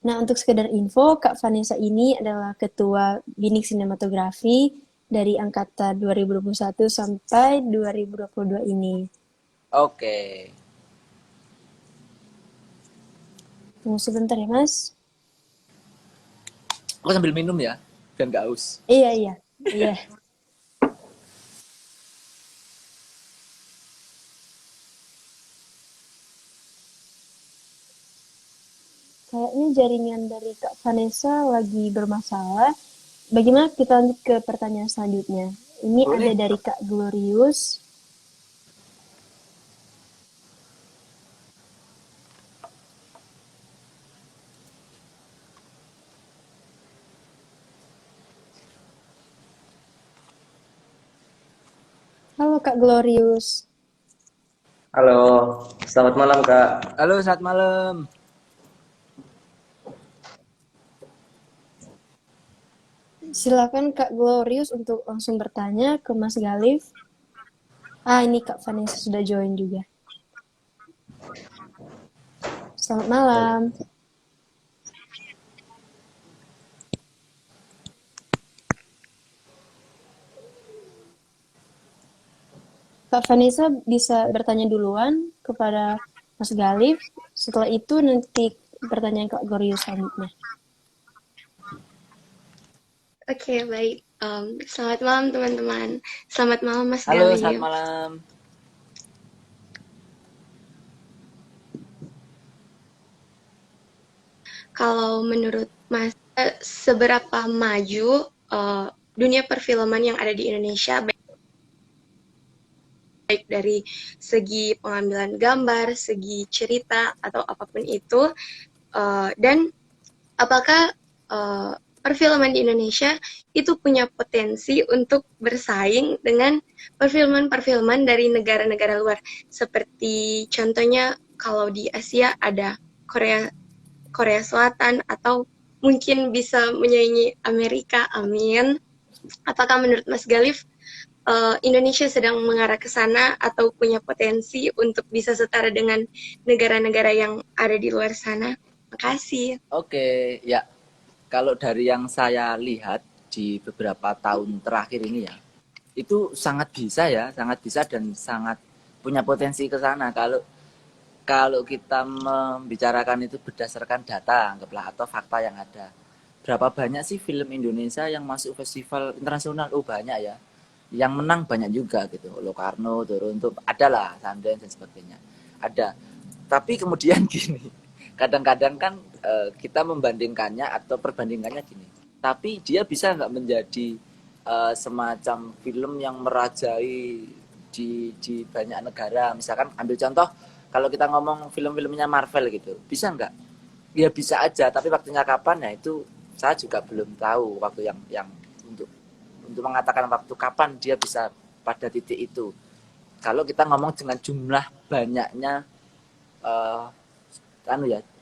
Nah, untuk sekedar info, Kak Vanessa ini adalah Ketua Binik Sinematografi dari angkatan 2021 sampai 2022 ini. Oke. Tunggu sebentar ya, Mas. Aku sambil minum ya, biar nggak haus. Iya, iya. Iya. Kayaknya jaringan dari Kak Vanessa lagi bermasalah. Bagaimana kita lanjut ke pertanyaan selanjutnya? Ini ada Boleh. dari Kak Glorius. Halo Kak Glorius. Halo, selamat malam Kak. Halo, selamat malam. Silakan Kak Glorius untuk langsung bertanya ke Mas Galif. Ah, ini Kak Vanessa sudah join juga. Selamat malam. Kak Vanessa bisa bertanya duluan kepada Mas Galif. Setelah itu nanti pertanyaan Kak Glorius selanjutnya. Oke, baik. Selamat malam teman-teman. Selamat malam Mas Halo, selamat Galih. malam. Kalau menurut Mas, seberapa maju dunia perfilman yang ada di Indonesia, baik dari segi pengambilan gambar, segi cerita, atau apapun itu, dan apakah perfilman di Indonesia itu punya potensi untuk bersaing dengan perfilman-perfilman dari negara-negara luar. Seperti contohnya kalau di Asia ada Korea Korea Selatan atau mungkin bisa menyaingi Amerika. Amin. Apakah menurut Mas Galif Indonesia sedang mengarah ke sana atau punya potensi untuk bisa setara dengan negara-negara yang ada di luar sana? Makasih. Oke, ya. Kalau dari yang saya lihat di beberapa tahun terakhir ini ya, itu sangat bisa dan sangat punya potensi ke sana. Kalau kalau kita membicarakan itu berdasarkan data, anggaplah atau fakta yang ada. Berapa banyak sih film Indonesia yang masuk festival internasional? Oh banyak ya. Yang menang banyak juga gitu. Locarno, Toronto, adalah Sundance dan sebagainya. Ada. Tapi kemudian gini, kadang-kadang kan kita membandingkannya atau perbandingannya gini. Tapi dia bisa nggak menjadi semacam film yang merajai di banyak negara. Misalkan ambil contoh, kalau kita ngomong film-filmnya Marvel gitu, bisa nggak? Ya bisa aja, tapi waktunya kapan ya itu saya juga belum tahu waktu yang untuk mengatakan waktu kapan dia bisa pada titik itu. Kalau kita ngomong dengan jumlah banyaknya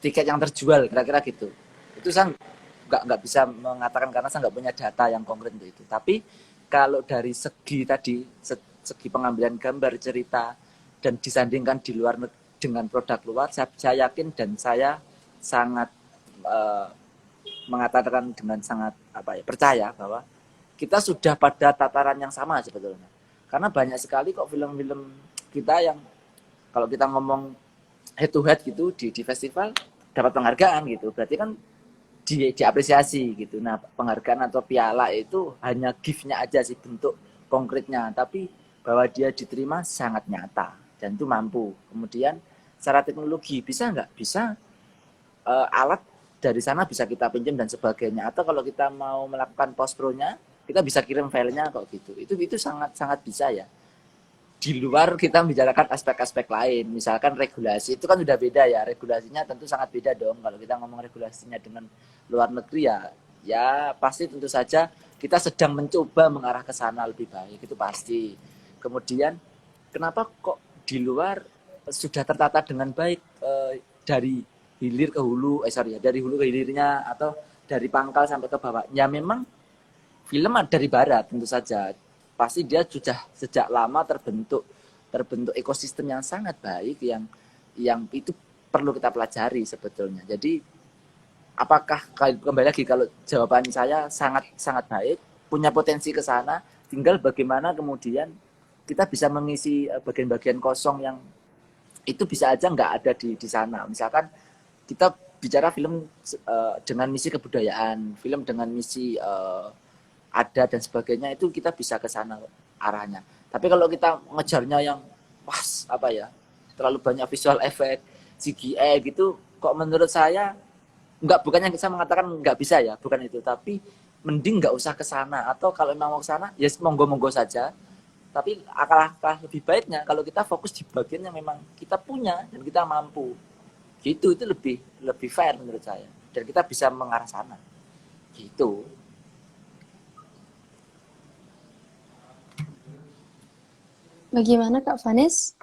tiket yang terjual kira-kira gitu, itu saya nggak bisa mengatakan karena saya nggak punya data yang konkret untuk itu. Tapi kalau dari segi tadi, segi pengambilan gambar, cerita, dan disandingkan di luar dengan produk luar, saya yakin dan saya sangat mengatakan dengan sangat percaya bahwa kita sudah pada tataran yang sama sebetulnya. Karena banyak sekali kok film-film kita yang kalau kita ngomong head to head gitu di festival dapat penghargaan gitu. Berarti kan diapresiasi gitu. Nah, penghargaan atau piala itu hanya gift-nya aja sih, bentuk konkretnya, tapi bahwa dia diterima sangat nyata dan itu mampu. Kemudian secara teknologi bisa nggak? Bisa, alat dari sana bisa kita pinjam dan sebagainya. Atau kalau kita mau melakukan post pro-nya, kita bisa kirim filenya kok gitu. Itu sangat sangat bisa ya. Di luar kita membicarakan aspek-aspek lain, misalkan regulasi itu kan udah beda ya, regulasinya tentu sangat beda dong. Kalau kita ngomong regulasinya dengan luar negeri ya pasti tentu saja kita sedang mencoba mengarah ke sana lebih baik, itu pasti. Kemudian kenapa kok di luar sudah tertata dengan baik dari hilir ke hulu, dari hulu ke hilirnya atau dari pangkal sampai ke bawah. Ya memang film dari barat tentu saja. Pasti dia sudah sejak lama terbentuk ekosistem yang sangat baik yang itu perlu kita pelajari sebetulnya. Jadi apakah kembali lagi kalau jawaban saya sangat sangat baik, punya potensi ke sana, tinggal bagaimana kemudian kita bisa mengisi bagian-bagian kosong yang itu bisa aja nggak ada di sana. Misalkan kita bicara film dengan misi kebudayaan, film dengan misi ada dan sebagainya, itu kita bisa ke sana arahnya. Tapi kalau kita ngejarnya yang terlalu banyak visual effect, CGI gitu, kok menurut saya bukannya saya mengatakan nggak bisa ya, bukan itu, tapi mending nggak usah ke sana. Atau kalau memang mau ke sana, ya monggo-monggo saja. Tapi alangkah lebih baiknya kalau kita fokus di bagian yang memang kita punya dan kita mampu. Gitu, itu lebih fair menurut saya. Dan kita bisa mengarah sana. Gitu. Bagaimana Kak Vanes?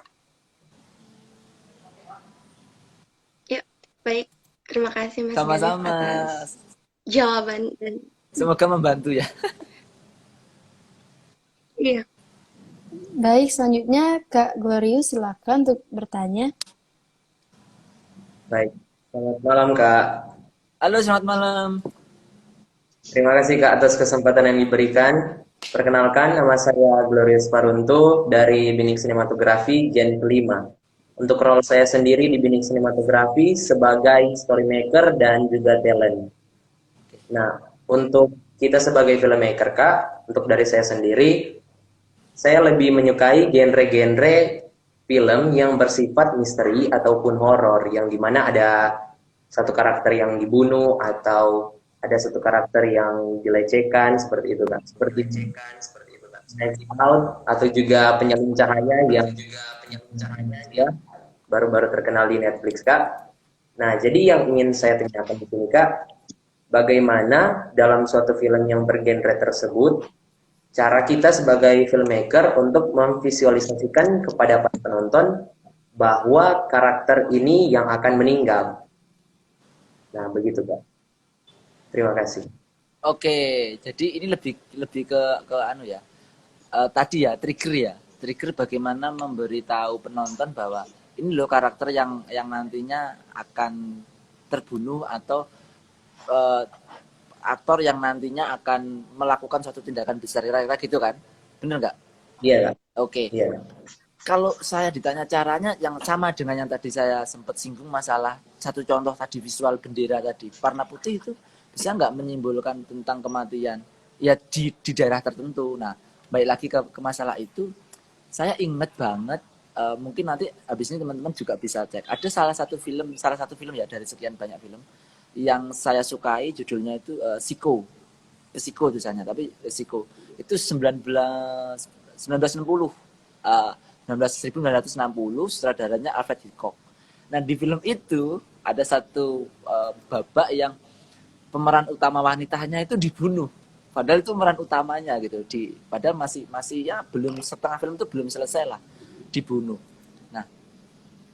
Ya, baik. Terima kasih Mas Sama-sama. Ganif atas jawaban dan semoga membantu ya. iya. Baik, selanjutnya Kak Glorius silakan untuk bertanya. Baik, selamat malam Kak. Halo, selamat malam. Terima kasih Kak atas kesempatan yang diberikan. Perkenalkan, nama saya Glorius Paruntu dari Binik Sinematografi Gen kelima. Untuk role saya sendiri di Binik Sinematografi sebagai storymaker dan juga talent. Nah, untuk kita sebagai filmmaker Kak, untuk dari saya sendiri, saya lebih menyukai genre-genre film yang bersifat misteri ataupun horor, yang dimana ada satu karakter yang dibunuh atau ada satu karakter yang dilecehkan seperti itu Kak. Seperti Knives Out atau juga Penyalin Cahaya yang ya, baru-baru terkenal di Netflix Kak. Nah, jadi yang ingin saya tanyakan di sini Kak, bagaimana dalam suatu film yang bergenre tersebut cara kita sebagai filmmaker untuk memvisualisasikan kepada para penonton bahwa karakter ini yang akan meninggal. Nah, begitu Kak. Terima kasih. Oke, jadi ini lebih ke tadi ya, trigger bagaimana memberitahu penonton bahwa ini loh karakter yang nantinya akan terbunuh atau aktor yang nantinya akan melakukan suatu tindakan besar, kira-kira gitu kan? Bener nggak? Iya Kak. Oke. Iya. Kalau saya ditanya caranya yang sama dengan yang tadi saya sempat singgung masalah satu contoh tadi visual bendera tadi, warna putih itu bisa nggak menyimbolkan tentang kematian ya di daerah tertentu. Nah, balik lagi ke masalah itu, saya ingat banget mungkin nanti habis ini teman-teman juga bisa cek. Ada salah satu film ya dari sekian banyak film yang saya sukai, judulnya itu Siko. Siko tulisannya, tapi Siko. Itu 1960. 1960, sutradaranya Alfred Hitchcock. Nah, di film itu ada satu babak yang pemeran utama wanitanya itu dibunuh. Padahal itu pemeran utamanya gitu. Padahal masih ya belum setengah film itu belum selesai lah, dibunuh. Nah,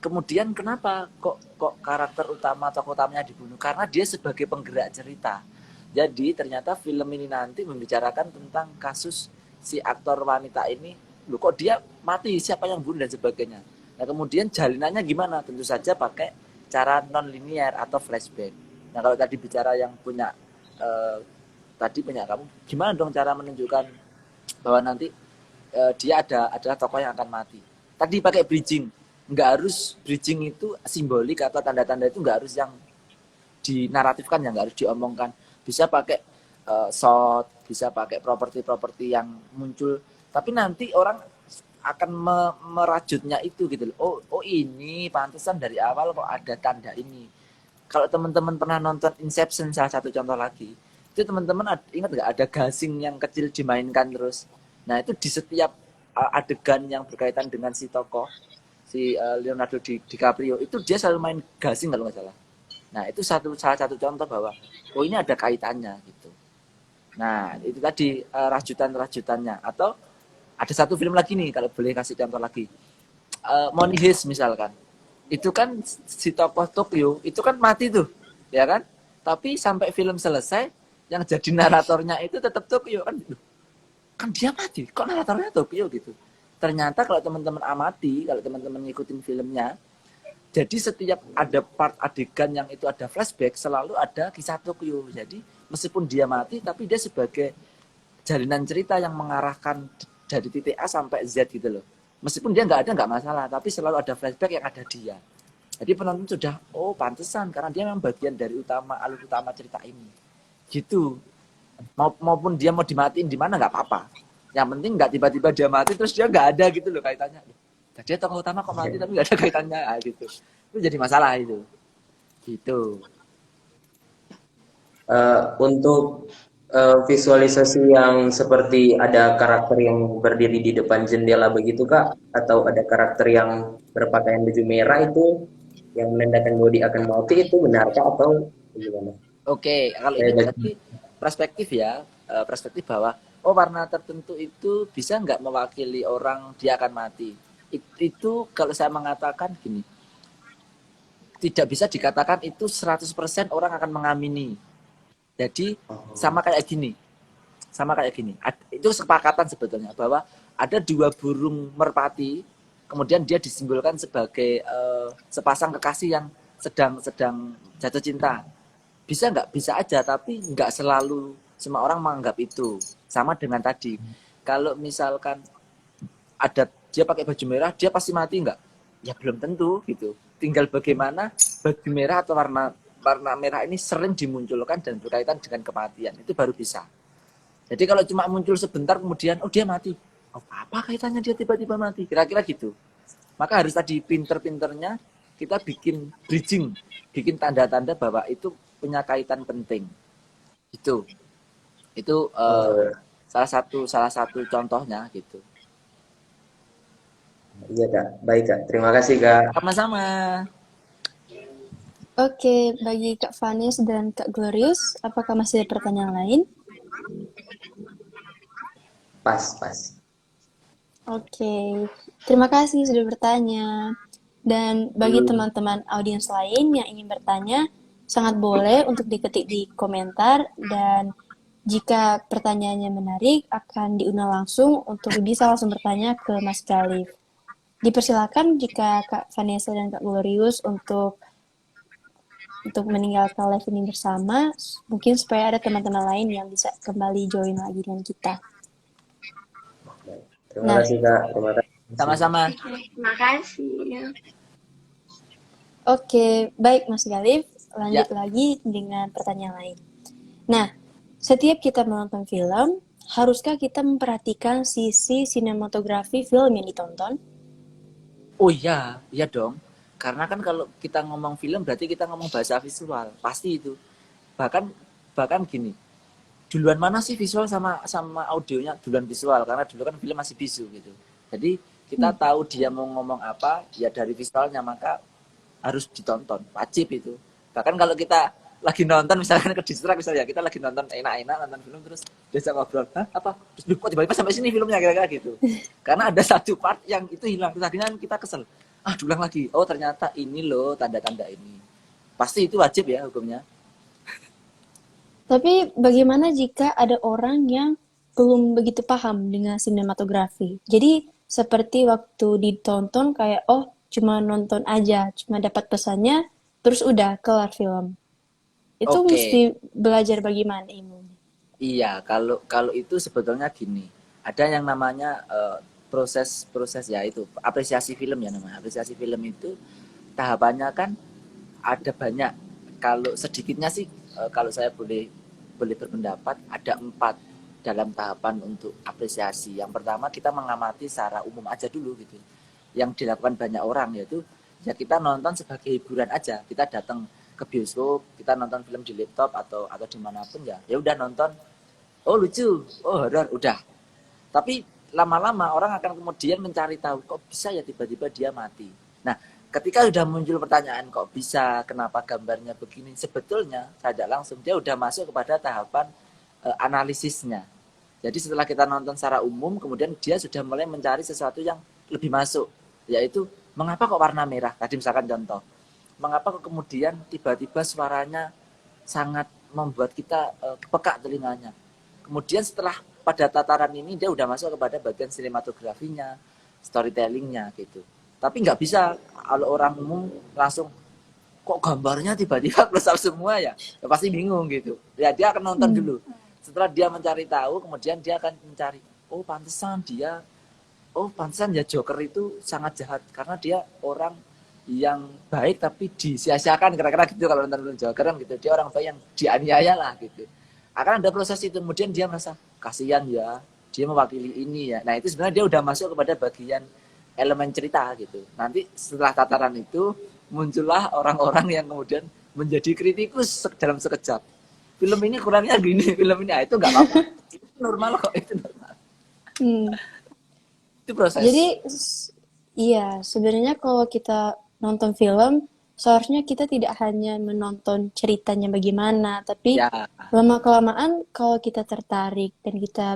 kemudian kenapa kok karakter utama tokoh utamanya dibunuh? Karena dia sebagai penggerak cerita. Jadi ternyata film ini nanti membicarakan tentang kasus si aktor wanita ini, loh kok dia mati, siapa yang bunuh dan sebagainya. Nah, kemudian jalinannya gimana? Tentu saja pakai cara non-linear atau flashback. Nah, kalau tadi bicara yang punya kamu, gimana dong cara menunjukkan bahwa nanti dia adalah tokoh yang akan mati? Tadi pakai bridging. Nggak harus bridging itu simbolik atau tanda-tanda itu nggak harus yang dinaratifkan, ya nggak harus diomongkan. Bisa pakai shot, bisa pakai properti-properti yang muncul. Tapi nanti orang akan merajutnya itu gitu loh. Oh ini pantesan dari awal kok ada tanda ini. Kalau teman-teman pernah nonton Inception, salah satu contoh lagi, itu teman-teman ingat nggak ada gasing yang kecil dimainkan terus. Nah itu di setiap adegan yang berkaitan dengan si tokoh, si Leonardo DiCaprio, itu dia selalu main gasing kalau nggak salah. Nah itu salah satu contoh bahwa oh ini ada kaitannya gitu. Nah itu tadi rajutan-rajutannya. Atau ada satu film lagi nih, kalau boleh kasih contoh lagi, Money Heist misalkan. Itu kan si tokoh Tokyo itu kan mati tuh, ya kan? Tapi sampai film selesai, yang jadi naratornya itu tetap Tokyo kan? Kan dia mati, kok naratornya Tokyo gitu? Ternyata kalau teman-teman amati, kalau teman-teman ngikutin filmnya, jadi setiap ada part adegan yang itu ada flashback, selalu ada kisah Tokyo. Jadi meskipun dia mati, tapi dia sebagai jalinan cerita yang mengarahkan dari titik A sampai Z gitu loh. Meskipun dia nggak ada, nggak masalah, tapi selalu ada flashback yang ada dia. Jadi penonton sudah, oh pantesan, karena dia memang bagian dari alur utama cerita ini. Gitu. Maupun dia mau dimatiin di mana nggak apa-apa. Yang penting nggak tiba-tiba dia mati terus dia nggak ada gitu loh kaitannya. Jadi tokoh utama kok mati tapi nggak ada kaitannya gitu. Itu jadi masalah itu. Gitu. Untuk visualisasi yang seperti ada karakter yang berdiri di depan jendela begitu Kak, atau ada karakter yang berpakaian baju merah itu yang menandakan bahwa dia akan mati, itu benarkah atau gimana? Oke, kalau ini berarti perspektif ya, perspektif bahwa warna tertentu itu bisa nggak mewakili orang dia akan mati. Itu kalau saya mengatakan gini, tidak bisa dikatakan itu 100% orang akan mengamini. Jadi sama kayak gini. Itu kesepakatan sebetulnya bahwa ada 2 burung merpati, kemudian dia disimbolkan sebagai sepasang kekasih yang sedang jatuh cinta. Bisa nggak? Bisa aja, tapi nggak selalu semua orang menganggap itu. Sama dengan tadi, kalau misalkan ada dia pakai baju merah, dia pasti mati nggak? Ya belum tentu gitu. Tinggal bagaimana baju merah atau warna merah ini sering dimunculkan dan berkaitan dengan kematian, itu baru bisa. Jadi kalau cuma muncul sebentar kemudian dia mati, apa kaitannya dia tiba-tiba mati, kira-kira gitu. Maka harus tadi pinter-pinternya kita bikin bridging, bikin tanda-tanda bahwa itu punya kaitan penting. Itu salah satu contohnya gitu. Iya Kak, baik Kak, terima kasih Kak. Sama-sama. Oke, bagi Kak Vanis dan Kak Glorius, apakah masih ada pertanyaan lain? Pas. Oke, terima kasih sudah bertanya. Dan bagi teman-teman audiens lain yang ingin bertanya, sangat boleh untuk diketik di komentar, dan jika pertanyaannya menarik, akan diundang langsung untuk bisa langsung bertanya ke Mas Galif. Dipersilakan jika Kak Vanessa dan Kak Glorius untuk meninggalkan live ini bersama, mungkin supaya ada teman-teman lain yang bisa kembali join lagi dengan kita. Terima kasih Kak, terima kasih. Sama-sama. Terima kasih. Oke, baik Mas Galif, lanjut lagi dengan pertanyaan lain. Nah, setiap kita menonton film, haruskah kita memperhatikan sisi sinematografi film yang ditonton? Oh iya, iya dong. Karena kan kalau kita ngomong film berarti kita ngomong bahasa visual, pasti itu. Bahkan bahkan gini, duluan mana sih visual sama sama audionya? Duluan visual karena dulu kan film masih bisu gitu. Jadi kita Hmm. tahu dia mau ngomong apa ya dari visualnya, maka harus ditonton, wajib itu. Bahkan kalau kita lagi nonton misalkan ke distrak misalnya kita lagi nonton enak-enak nonton film terus diajak ngobrol, hah apa? Terus kok tiba-tiba sampai sini filmnya kira-kira gitu. Karena ada satu part yang itu hilang, terus akhirnya kita kesel. Ah, diulang lagi. Oh, ternyata ini loh tanda-tanda ini. Pasti itu wajib ya hukumnya. Tapi bagaimana jika ada orang yang belum begitu paham dengan sinematografi? Jadi seperti waktu ditonton kayak oh cuma nonton aja, cuma dapat pesannya, terus udah kelar film. Itu Oke. mesti belajar bagaimana ilmunya. Iya, kalau kalau itu sebetulnya gini, ada yang namanya proses ya itu apresiasi film ya namanya. Apresiasi film itu tahapannya kan ada banyak. Kalau sedikitnya sih, kalau saya boleh boleh berpendapat ada 4 dalam tahapan untuk apresiasi. Yang pertama kita mengamati secara umum aja dulu gitu. Yang dilakukan banyak orang yaitu ya kita nonton sebagai hiburan aja. Kita datang ke bioskop, kita nonton film di laptop atau dimanapun ya, ya udah nonton. Oh lucu, oh horor, udah. Tapi lama-lama orang akan kemudian mencari tahu kok bisa ya tiba-tiba dia mati. Nah, ketika sudah muncul pertanyaan kok bisa, kenapa gambarnya begini, sebetulnya tidak langsung dia sudah masuk kepada tahapan analisisnya. Jadi setelah kita nonton secara umum, kemudian dia sudah mulai mencari sesuatu yang lebih masuk, yaitu mengapa kok warna merah? Tadi misalkan contoh, mengapa kok kemudian tiba-tiba suaranya sangat membuat kita peka telinganya. Kemudian setelah pada tataran ini dia udah masuk kepada bagian sinematografinya, storytellingnya gitu. Tapi nggak bisa kalau orang umum langsung kok gambarnya tiba-tiba close up semua ya, ya pasti bingung gitu. Ya dia akan nonton Hmm. dulu. Setelah dia mencari tahu, kemudian dia akan mencari, oh pantesan ya Joker itu sangat jahat karena dia orang yang baik tapi disia-siakan kira-kira gitu kalau nonton film Joker kan gitu. Dia orang baik yang dianiaya lah gitu. Akan ada proses itu kemudian dia merasa kasihan ya, dia mewakili ini ya. Nah, itu sebenarnya dia udah masuk kepada bagian elemen cerita gitu. Nanti setelah tataran itu muncullah orang-orang yang kemudian menjadi kritikus dalam sekejap. Film ini kurangnya gini, film ini itu nggak apa-apa. Itu normal kok, itu normal. Hmm. Itu proses. Jadi iya, sebenarnya kalau kita nonton film, seharusnya kita tidak hanya menonton ceritanya bagaimana, tapi Ya, lama-kelamaan kalau kita tertarik dan kita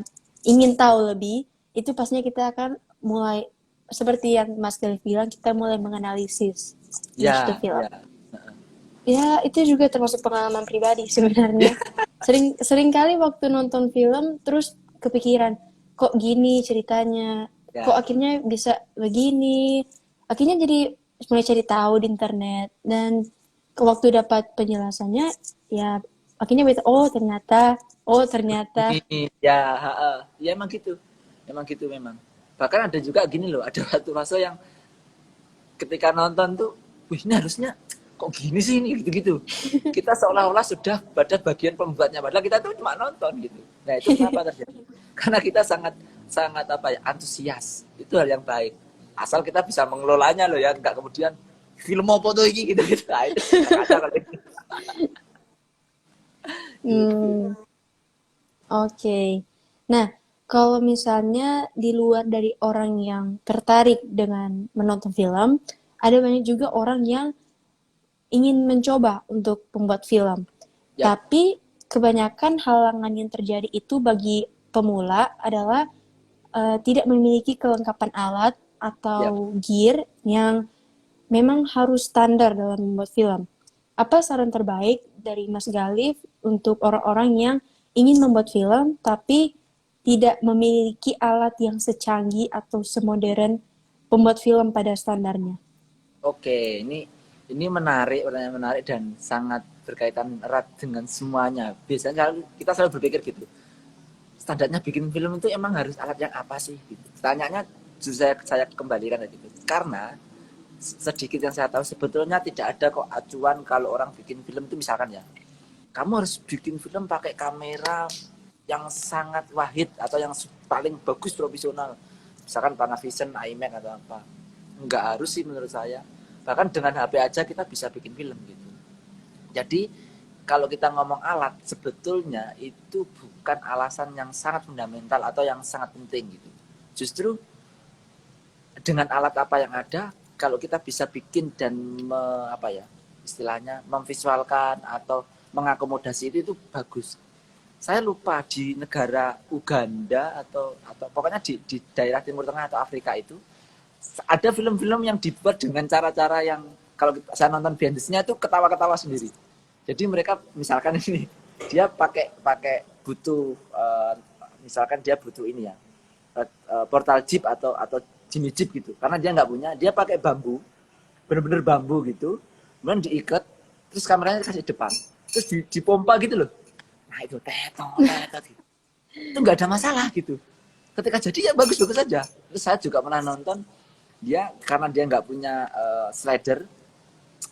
ingin tahu lebih, itu pastinya kita akan mulai seperti yang Mas Galih bilang, kita mulai menganalisis suatu ya, film. ya. Ya, itu juga termasuk pengalaman pribadi sebenarnya. Sering kali waktu nonton film terus kepikiran, kok gini ceritanya, kok Ya. akhirnya bisa begini. Akhirnya jadi mulai cari tahu di internet dan ke waktu dapat penjelasannya ya akhirnya bisa oh ternyata Ini ya, ya emang gitu. Emang gitu memang. Bahkan ada juga gini loh, ada satu fase yang ketika nonton tuh, wih ini harusnya kok gini sih ini gitu-gitu. Kita seolah-olah sudah pada bagian pembuatnya, padahal kita tuh cuma nonton gitu. Nah itu kenapa terjadi? Karena kita sangat sangat apa ya antusias. Itu hal yang baik. Asal kita bisa mengelolanya loh ya, nggak kemudian film apa tuh ini gitu-gitu. Nah, itu ada kalau gitu. hmm, oke. Nah, kalau misalnya di luar dari orang yang tertarik dengan menonton film, ada banyak juga orang yang ingin mencoba untuk membuat film. Ya, Tapi kebanyakan halangan yang terjadi itu bagi pemula adalah tidak memiliki kelengkapan alat ya. atau gear yang memang harus standar dalam membuat film. Apa saran terbaik dari Mas Galif untuk orang-orang yang ingin membuat film tapi tidak memiliki alat yang secanggih atau semodern pembuat film pada standarnya? Oke, ini menarik, pertanyaan menarik dan sangat berkaitan erat dengan semuanya. Biasanya kita selalu berpikir gitu. Standarnya bikin film itu emang harus alat yang apa sih? Gitu. Tanyanya justru saya kembalikan gitu. Karena sedikit yang saya tahu sebetulnya tidak ada kok acuan kalau orang bikin film itu misalkan ya. Kamu harus bikin film pakai kamera yang sangat wahid atau yang paling bagus profesional. Misalkan Panavision, IMAX atau apa. nggak harus sih menurut saya. Bahkan dengan HP aja kita bisa bikin film gitu. Jadi kalau kita ngomong alat, sebetulnya itu bukan alasan yang sangat fundamental atau yang sangat penting gitu. Justru dengan alat apa yang ada, kalau kita bisa bikin dan istilahnya memvisualkan atau mengakomodasi itu bagus. Saya lupa di negara Uganda atau pokoknya di daerah Timur Tengah atau Afrika itu ada film-film yang dibuat dengan cara-cara yang kalau saya nonton behind-the-scenes-nya itu ketawa-ketawa sendiri. Jadi mereka misalkan ini dia pakai butuh misalkan dia butuh ini ya portal jeep atau Jimmy Jeep gitu. Karena dia nggak punya, dia pakai bambu, bener-bener bambu gitu, kemudian diikat, terus kameranya kasih depan, terus dipompa gitu loh. Nah itu tetot gitu. Itu nggak ada masalah gitu. Ketika jadi ya bagus-bagus saja. Terus saya juga pernah nonton dia karena dia nggak punya slider,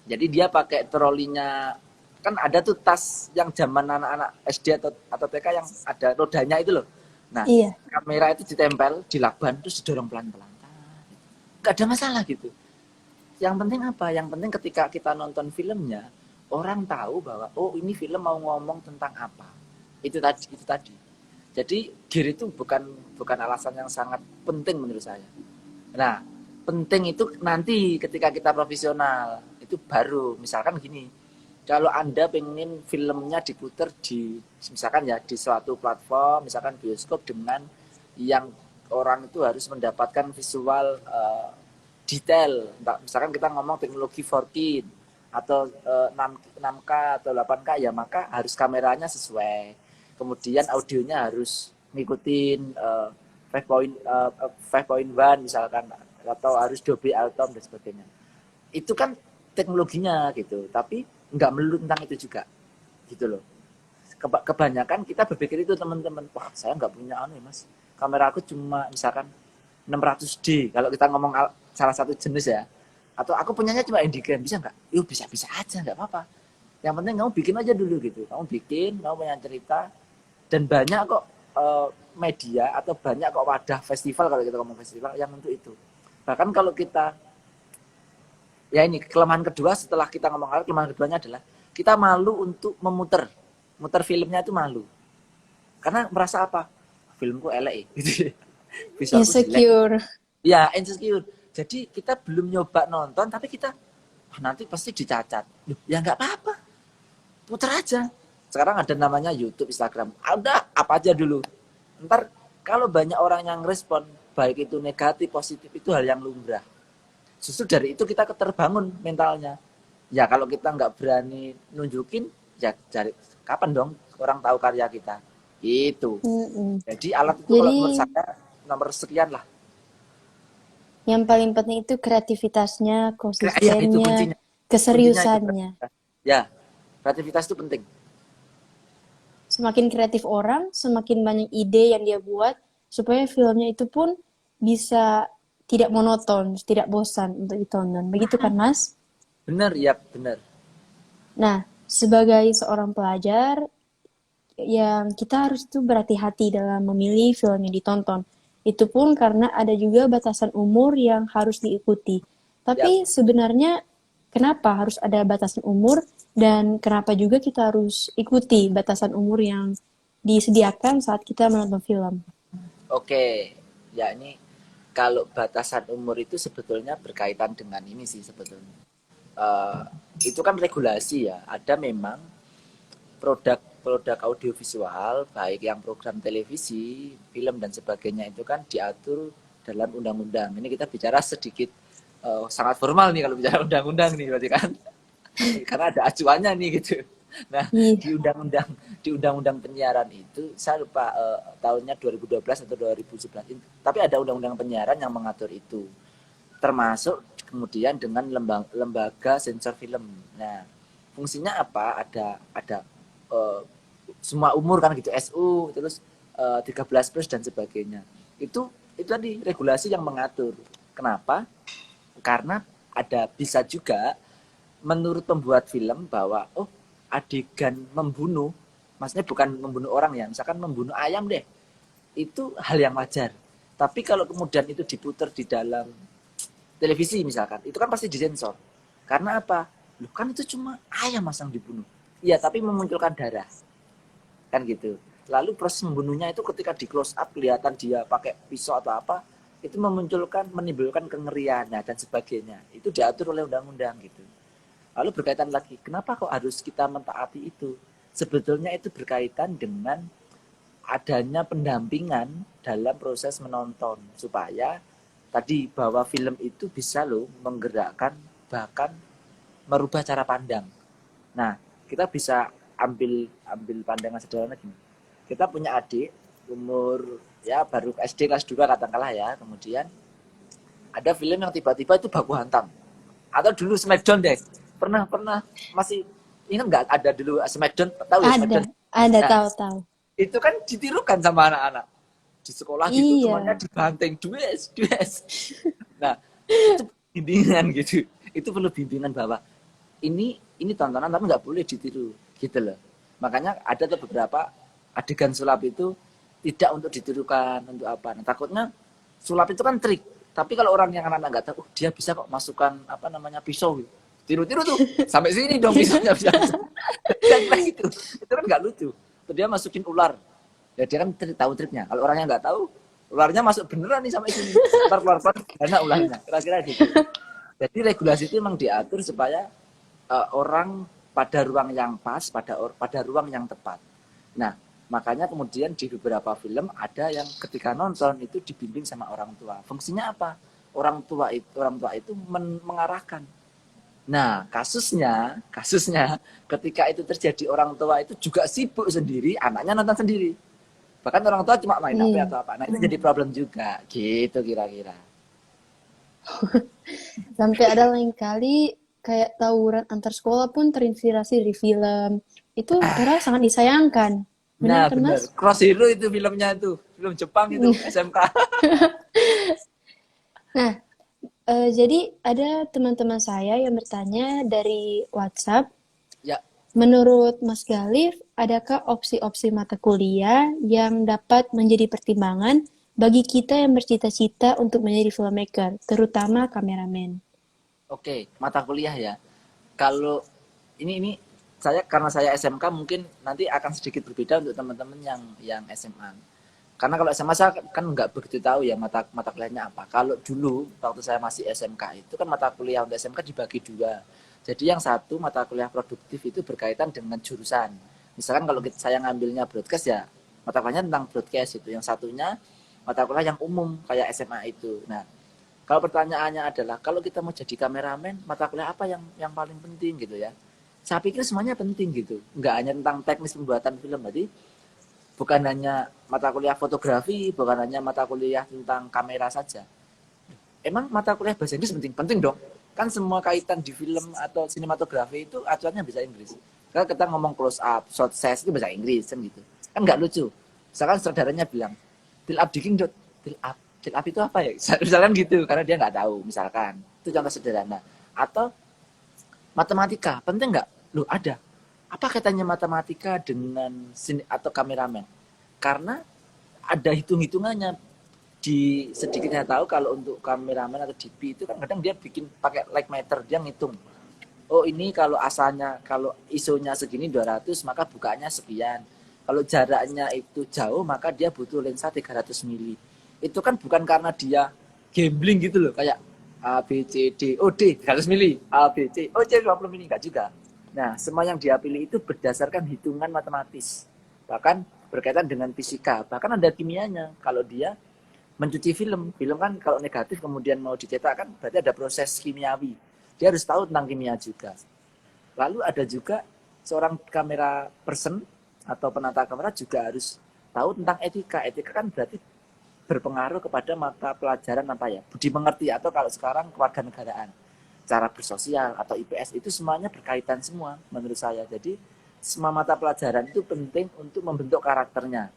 jadi dia pakai trolinya. Kan ada tuh tas yang zaman anak-anak SD atau TK yang ada rodanya itu loh. Nah, Iya. kamera itu ditempel di lakban terus didorong pelan-pelan. Gak ada masalah gitu. Yang penting apa? Yang penting ketika kita nonton filmnya, orang tahu bahwa oh ini film mau ngomong tentang apa. Itu tadi. Jadi gear itu bukan alasan yang sangat penting menurut saya. Nah, penting itu nanti ketika kita profesional itu baru misalkan gini. Kalau Anda pengen filmnya diputar di misalkan ya di suatu platform, misalkan bioskop dengan yang orang itu harus mendapatkan visual detail. Misalkan kita ngomong teknologi 4K atau 6K atau 8K ya maka harus kameranya sesuai. Kemudian audionya harus ngikutin 5.1 misalkan atau harus Dolby Atmos dan sebagainya. Itu kan teknologinya gitu, tapi nggak melulu tentang itu juga gitu loh. Kebanyakan kita berpikir itu teman-teman, wah saya nggak punya mas, kamera aku cuma misalkan 600D kalau kita ngomong salah satu jenis ya, atau aku punyanya cuma Indigem, bisa nggak? Yuk bisa aja, nggak apa-apa. Yang penting kamu bikin aja dulu gitu, kamu punya cerita, dan banyak kok media atau banyak kok wadah festival kalau kita ngomong festival yang untuk itu. Bahkan kalau kita ya ini kelemahan kedua setelah kita ngomong alat, kelemahan keduanya adalah kita malu untuk muter filmnya itu malu. Karena merasa apa? Filmku elek gitu. Insecure. Ya, insecure. Jadi kita belum nyoba nonton tapi kita nanti pasti dicacat. Ya nggak apa-apa. Puter aja. Sekarang ada namanya YouTube, Instagram. Udah apa aja dulu. Ntar kalau banyak orang yang respon baik itu negatif, positif itu hal yang lumrah. Justru dari itu kita keterbangun mentalnya. Ya kalau kita nggak berani nunjukin, ya cari kapan dong orang tahu karya kita. Itu. Jadi alat itu kalau menurut saya nomor sekian lah. Yang paling penting itu kreativitasnya, Ya, itu konsistennya, kuncinya. keseriusannya. Ya, kreativitas itu penting. Semakin kreatif orang, semakin banyak ide yang dia buat, supaya filmnya itu pun bisa tidak monoton, tidak bosan untuk ditonton. Begitu kan, Mas? Benar, ya benar. Nah, sebagai seorang pelajar, yang kita harus tuh berhati-hati dalam memilih film yang ditonton. Itu pun karena ada juga batasan umur yang harus diikuti. Tapi sebenarnya kenapa harus ada batasan umur dan kenapa juga kita harus ikuti batasan umur yang disediakan saat kita menonton film? Oke, ya ini kalau batasan umur itu sebetulnya berkaitan dengan ini sih sebetulnya. Itu kan regulasi ya. Ada memang produk audiovisual, baik yang program televisi, film dan sebagainya itu kan diatur dalam undang-undang. Ini kita bicara sedikit sangat formal nih kalau bicara undang-undang nih berarti kan. Karena ada acuannya nih gitu. Nah, di undang-undang penyiaran itu saya lupa tahunnya 2012 atau 2011. Tapi ada undang-undang penyiaran yang mengatur itu. Termasuk kemudian dengan lembaga sensor film. Nah, fungsinya apa? Ada semua umur kan gitu, SU terus 13 plus dan sebagainya. Itu tadi regulasi yang mengatur. Kenapa? Karena bisa juga menurut pembuat film bahwa adegan membunuh, maksudnya bukan membunuh orang ya, misalkan membunuh ayam deh, itu hal yang wajar. Tapi kalau kemudian itu diputar di dalam televisi misalkan, itu kan pasti disensor. Karena apa? Loh kan itu cuma ayam mas yang dibunuh. Iya, tapi memunculkan darah. Kan gitu. Lalu proses membunuhnya itu ketika di close up kelihatan dia pakai pisau atau apa, itu menimbulkan kengeriannya dan sebagainya. Itu diatur oleh undang-undang gitu. Lalu berkaitan lagi, kenapa kok harus kita mentaati itu? Sebetulnya itu berkaitan dengan adanya pendampingan dalam proses menonton supaya tadi bahwa film itu bisa loh menggerakkan bahkan merubah cara pandang. Nah, kita bisa ambil pandangan sederhana gini. Kita punya adik umur ya baru SD kelas 2 katakanlah ya, kemudian ada film yang tiba-tiba itu baku hantam. Atau dulu Smackdown deh. Pernah masih ingat nggak ada dulu Smackdown, tahu ya Smackdown? Ada Nah, tahu. itu kan ditirukan sama anak-anak di sekolah gitu, Iya. semuanya dibanting dues. Nah, itu bimbingan gitu. Itu perlu bimbingan bahwa ini tontonan tapi nggak boleh ditiru gitu loh. Makanya ada tuh beberapa adegan sulap itu tidak untuk ditirukan, untuk apa. Nah, takutnya sulap itu kan trik. Tapi kalau orang yang anak-anak nggak tahu, dia bisa kok masukkan apa namanya pisau gitu. Tiru-tiru tuh sampai sini dong pisaunya bisa. Dan itu kan nggak lucu. Terus dia masukin ular. Ya dia kan tahu triknya. Kalau orangnya nggak tahu, ularnya masuk beneran nih sampai sini. Keluar karena ularnya. Kira-kira gitu. Jadi regulasi itu memang diatur supaya orang pada ruang yang pas, pada ruang yang tepat. Nah, makanya kemudian di beberapa film ada yang ketika nonton itu dibimbing sama orang tua. Fungsinya apa? Orang tua itu mengarahkan. Nah, kasusnya ketika itu terjadi orang tua itu juga sibuk sendiri, anaknya nonton sendiri. Bahkan orang tua cuma main HP atau apa. Nah, itu jadi problem juga. Gitu kira-kira. Sampai ada lain kali kayak tawuran antar sekolah pun terinspirasi dari film. Itu padahal sangat disayangkan. Nah, Benar kan, benar. Mas? Cross Hero itu filmnya itu. Film Jepang itu, SMK. Nah, jadi ada teman-teman saya yang bertanya dari WhatsApp, Ya, menurut Mas Galif, adakah opsi-opsi mata kuliah yang dapat menjadi pertimbangan bagi kita yang bercita-cita untuk menjadi filmmaker, terutama kameramen? oke. Mata kuliah ya. Kalau ini karena saya SMK mungkin nanti akan sedikit berbeda untuk teman-teman yang SMA. Karena kalau SMA saya kan nggak begitu tahu ya mata kuliahnya apa. Kalau dulu waktu saya masih SMK itu kan mata kuliah untuk SMK dibagi dua. Jadi yang satu mata kuliah produktif itu berkaitan dengan jurusan. Misalkan kalau saya ngambilnya broadcast ya mata kuliahnya tentang broadcast itu. Yang satunya mata kuliah yang umum kayak SMA itu. Nah, kalau pertanyaannya adalah kalau kita mau jadi kameramen, mata kuliah apa yang paling penting gitu ya? Saya pikir semuanya penting gitu. Nggak hanya tentang teknis pembuatan film, berarti bukan hanya mata kuliah fotografi, bukan hanya mata kuliah tentang kamera saja. Emang mata kuliah bahasa Inggris penting? Penting dong. Kan semua kaitan di film atau sinematografi itu acuannya bahasa Inggris. Kalau kita ngomong close up, shot size itu bahasa Inggris kan gitu. Kan nggak lucu. Misalkan saudaranya bilang, till up digging dot, till up itu apa ya? Misalkan gitu, karena dia nggak tahu. Misalkan itu contoh sederhana. Atau matematika penting nggak? Loh ada. Apa kaitannya matematika dengan atau kameramen? Karena ada hitung-hitungannya. Di sedikit saya tahu kalau untuk kameramen atau DP itu kan kadang dia bikin pakai light meter, dia ngitung. Oh ini kalau asalnya, kalau ISO-nya segini 200 maka bukaannya sekian. Kalau jaraknya itu jauh maka dia butuh lensa 300 mili. Itu kan bukan karena dia gambling gitu loh, kayak A, B, C, D, O, D 300 mili, A, B, C, O, C 20 mili, enggak juga. Nah, semua yang dia pilih itu berdasarkan hitungan matematis. Bahkan berkaitan dengan fisika, bahkan ada kimianya. Kalau dia mencuci film kan kalau negatif kemudian mau dicetak kan berarti ada proses kimiawi. Dia harus tahu tentang kimia juga. Lalu ada juga seorang kamera person atau penata kamera juga harus tahu tentang etika. Etika kan berarti berpengaruh kepada mata pelajaran apa ya? Budi mengerti atau kalau sekarang kewarganegaraan. Cara bersosial atau IPS itu semuanya berkaitan semua menurut saya. Jadi semua mata pelajaran itu penting untuk membentuk karakternya.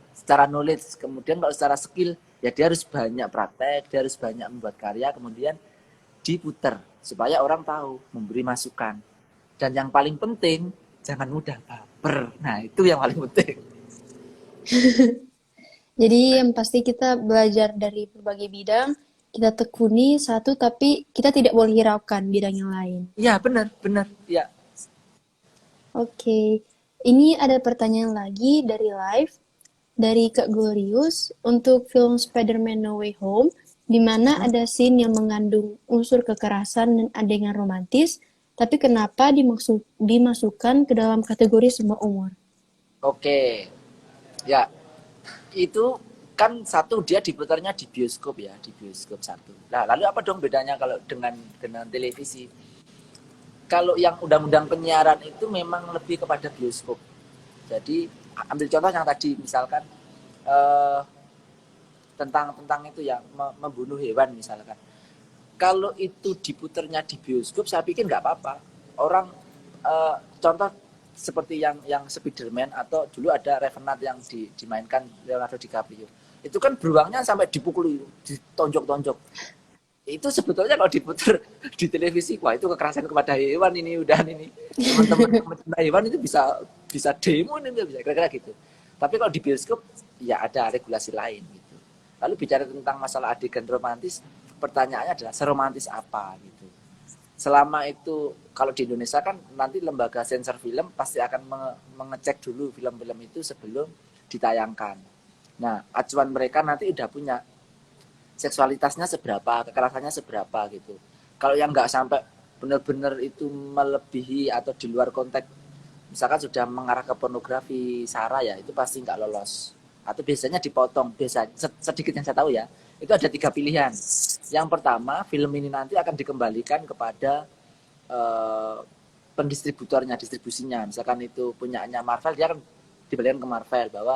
Secara knowledge, kemudian kalau secara skill ya dia harus banyak praktek, dia harus banyak membuat karya, kemudian diputar supaya orang tahu, memberi masukan. Dan yang paling penting jangan mudah baper. Nah itu yang paling penting. Jadi yang pasti kita belajar dari berbagai bidang kita tekuni satu tapi kita tidak boleh hiraukan bidang yang lain. Iya, benar, benar. Ya, Oke, ini ada pertanyaan lagi dari live dari Kak Glorious untuk film Spider-Man No Way Home, di mana ada scene yang mengandung unsur kekerasan dan adegan romantis, tapi kenapa dimasukkan ke dalam kategori semua umur? oke. Ya, itu kan satu dia diputarnya di bioskop ya, di bioskop satu. Nah, lalu apa dong bedanya kalau dengan televisi? Kalau yang undang-undang penyiaran itu memang lebih kepada bioskop. Jadi ambil contoh yang tadi misalkan eh, tentang itu ya membunuh hewan misalkan. Kalau itu diputarnya di bioskop, saya pikir nggak apa-apa. Orang contoh seperti yang Spiderman atau dulu ada Revenant yang dimainkan Leonardo DiCaprio. Itu kan beruangnya sampai dipukul, ditonjok-tonjok. Itu sebetulnya kalau diputar di televisi, wah itu kekerasan kepada hewan ini udah ini. Teman-teman pencinta hewan itu bisa demo ini bisa kira-kira gitu. Tapi kalau di bioskop ya ada regulasi lain gitu. Lalu bicara tentang masalah adegan romantis, pertanyaannya adalah seromantis apa gitu. Selama itu kalau di Indonesia kan nanti lembaga sensor film pasti akan mengecek dulu film-film itu sebelum ditayangkan. Nah, acuan mereka nanti udah punya seksualitasnya seberapa, kekerasannya seberapa gitu. Kalau yang nggak sampai benar-benar itu melebihi atau di luar konteks, misalkan sudah mengarah ke pornografi sara ya, itu pasti nggak lolos. Atau biasanya dipotong, sedikit yang saya tahu ya, itu ada 3 pilihan. Yang pertama, film ini nanti akan dikembalikan kepada eh, pendistributornya, distribusinya. Misalkan itu punyanya Marvel, dia akan dibalikan ke Marvel bahwa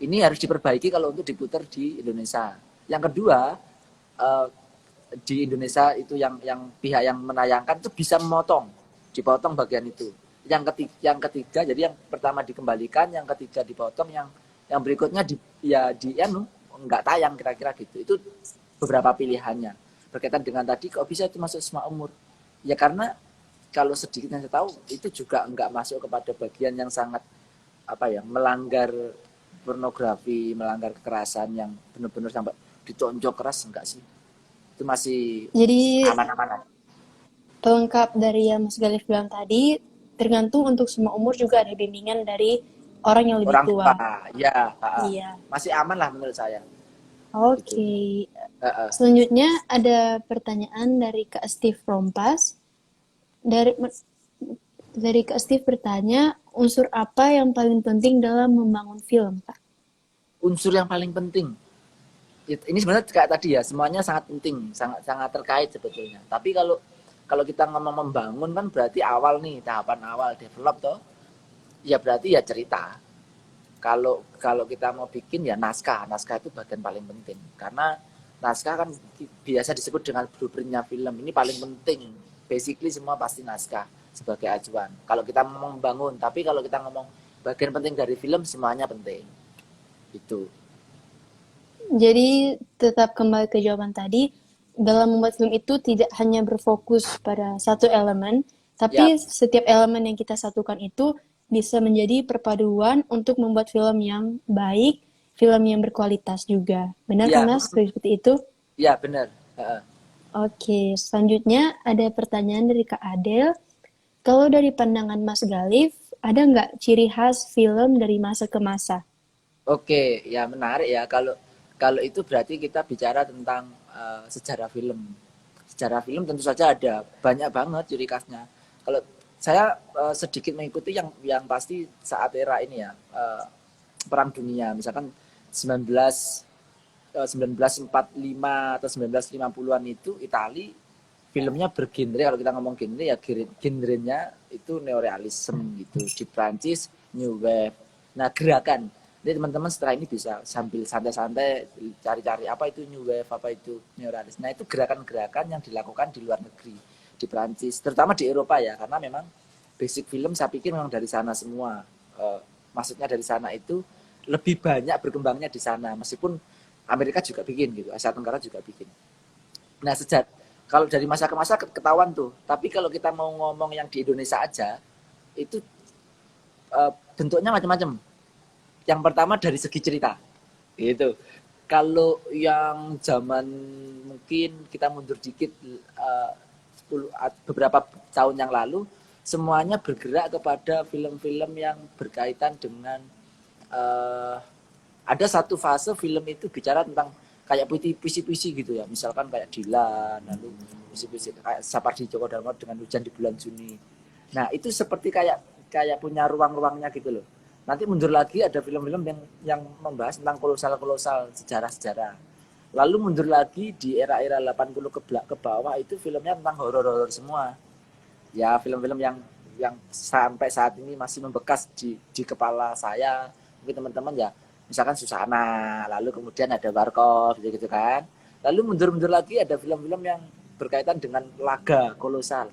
ini harus diperbaiki kalau untuk diputar di Indonesia. Yang kedua, eh, di Indonesia itu yang pihak yang menayangkan itu bisa dipotong bagian itu. Yang ketiga, jadi yang pertama dikembalikan, yang ketiga dipotong, yang berikutnya nggak tayang kira-kira gitu. Itu beberapa pilihannya. Berkaitan dengan tadi, kok bisa itu masuk semua umur? Ya karena kalau sedikit yang saya tahu itu juga nggak masuk kepada bagian yang sangat melanggar pornografi, melanggar kekerasan yang benar-benar sampai ditonjok keras, enggak sih? Itu masih Jadi aman-aman aja. pelengkap dari yang Mas Galih bilang tadi, tergantung untuk semua umur juga ada bimbingan dari orang yang lebih Orang tua, tua. ya, Iya. masih aman lah menurut saya. Gitu. Oke. Selanjutnya ada pertanyaan dari Kak Steve Rompas. Dari Kak Steve bertanya, unsur apa yang paling penting dalam membangun film, Kak? Unsur yang paling penting, ini sebenarnya kayak tadi ya, semuanya sangat penting, sangat terkait sebetulnya. Tapi kalau kita ngomong membangun kan berarti awal nih, tahapan awal develop toh, ya berarti ya cerita. Kalau kita mau bikin ya naskah itu bagian paling penting, karena naskah kan biasa disebut dengan blueprintnya film. Ini paling penting, basically semua pasti naskah sebagai acuan kalau kita mau membangun. Tapi kalau kita ngomong bagian penting dari film, semuanya penting itu. Jadi tetap kembali ke jawaban tadi, dalam membuat film itu tidak hanya berfokus pada satu elemen, Ya, tapi setiap elemen yang kita satukan itu bisa menjadi perpaduan untuk membuat film yang baik, film yang berkualitas juga. Benar kan, ya, Mas? Seperti itu? ya benar. Heeh. Oke, selanjutnya ada pertanyaan dari Kak Adel. Kalau dari pandangan Mas Galif, ada nggak ciri khas film dari masa ke masa? Oke, ya menarik ya. Kalau kalau itu berarti kita bicara tentang sejarah film. Sejarah film tentu saja ada banyak banget ciri khasnya. Kalau saya sedikit mengikuti yang pasti saat era ini ya, Perang Dunia, misalkan 19 1945 atau 1950-an itu Itali filmnya bergenre, kalau kita ngomong genre ya genrenya itu neorealism gitu. Di Prancis New Wave. Nah, gerakan. Jadi teman-teman setelah ini bisa sambil santai-santai cari-cari apa itu New Wave, apa itu neorealism. Nah, itu gerakan-gerakan yang dilakukan di luar negeri, di Prancis, terutama di Eropa ya, karena memang basic film saya pikir memang dari sana semua. Maksudnya dari sana itu lebih banyak berkembangnya di sana, meskipun Amerika juga bikin gitu, Asia Tenggara juga bikin. Nah, kalau dari masa ke masa ketahuan tuh. Tapi kalau kita mau ngomong yang di Indonesia aja, itu bentuknya macam-macam. Yang pertama dari segi cerita, gitu. Kalau yang zaman mungkin kita mundur dikit 10 beberapa tahun yang lalu, semuanya bergerak kepada film-film yang berkaitan dengan eh, ada satu fase film itu bicara tentang kayak puisi-puisi gitu ya, misalkan kayak Dilan, lalu puisi-puisi kayak Sapardi Djoko Damono dengan Hujan di Bulan Juni. Nah itu seperti kayak kayak punya ruang-ruangnya gitu loh. Nanti mundur lagi ada film-film yang membahas tentang kolosal-kolosal sejarah-sejarah. Lalu mundur lagi di era-era 80 ke bawah itu filmnya tentang horor-horor semua. Ya film-film yang sampai saat ini masih membekas di kepala saya, mungkin teman-teman ya, misalkan Susana, lalu kemudian ada Warkop gitu kan. Lalu mundur-mundur lagi ada film-film yang berkaitan dengan laga kolosal.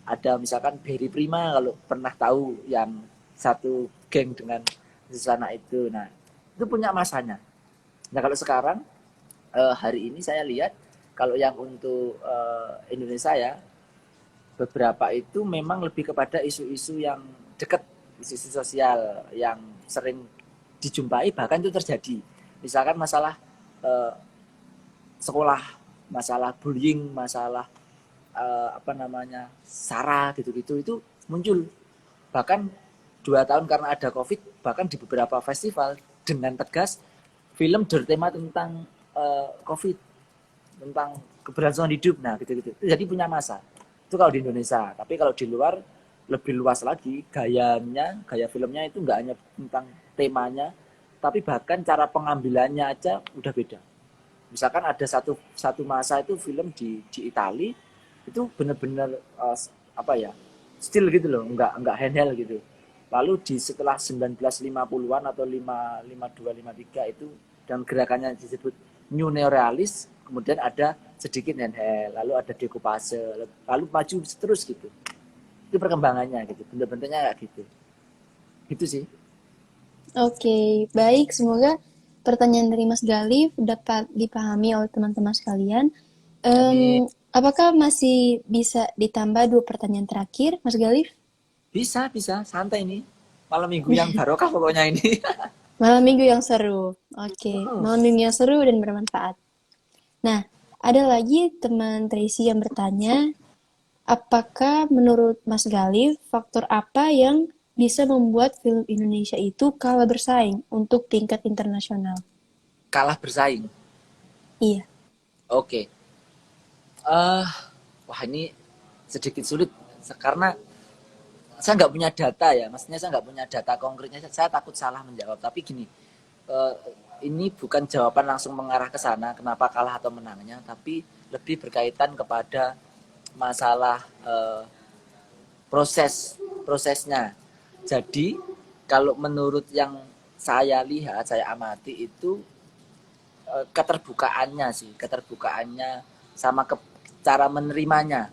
Ada misalkan Berry Prima, kalau pernah tahu, yang satu geng dengan Susana itu. Nah itu punya masanya. Nah kalau sekarang hari ini saya lihat kalau yang untuk Indonesia ya, beberapa itu memang lebih kepada isu-isu yang dekat, isu-isu sosial yang sering dijumpai, bahkan itu terjadi. Misalkan masalah sekolah, masalah bullying, masalah SARA gitu-gitu itu muncul. Bahkan 2 tahun karena ada COVID, bahkan di beberapa festival dengan tegas film bertema tentang COVID, tentang keberlangsungan hidup, nah gitu-gitu. Jadi punya masa. Itu kalau di Indonesia. Tapi kalau di luar lebih luas lagi, gaya filmnya itu nggak hanya tentang temanya, tapi bahkan cara pengambilannya aja udah beda. Misalkan ada satu masa itu film di Itali itu benar-benar still gitu loh, nggak handheld gitu. Lalu setelah 1950-an atau 52 53 itu, dan gerakannya disebut new neorealis, kemudian ada sedikit handheld, lalu ada dekupase, lalu maju terus gitu. Itu perkembangannya gitu, bentuk-bentuknya kayak gitu. Gitu sih. Oke, baik. Semoga pertanyaan dari Mas Galif dapat dipahami oleh teman-teman sekalian. Apakah masih bisa ditambah 2 pertanyaan terakhir, Mas Galif? Bisa, santai nih. Malam minggu yang barokah pokoknya ini. Malam minggu yang seru. Oke, malam minggu yang seru dan bermanfaat. Nah, ada lagi teman Tracy yang bertanya, apakah menurut Mas Galif faktor apa yang bisa membuat film Indonesia itu kalah bersaing untuk tingkat internasional? Kalah bersaing? Iya. Oke. Wah ini sedikit sulit karena saya nggak punya data ya, maksudnya saya nggak punya data konkretnya, saya takut salah menjawab. Tapi gini, ini bukan jawaban langsung mengarah ke sana kenapa kalah atau menangnya, tapi lebih berkaitan kepada masalah prosesnya. Jadi kalau menurut yang saya lihat, saya amati itu keterbukaannya sama cara menerimanya.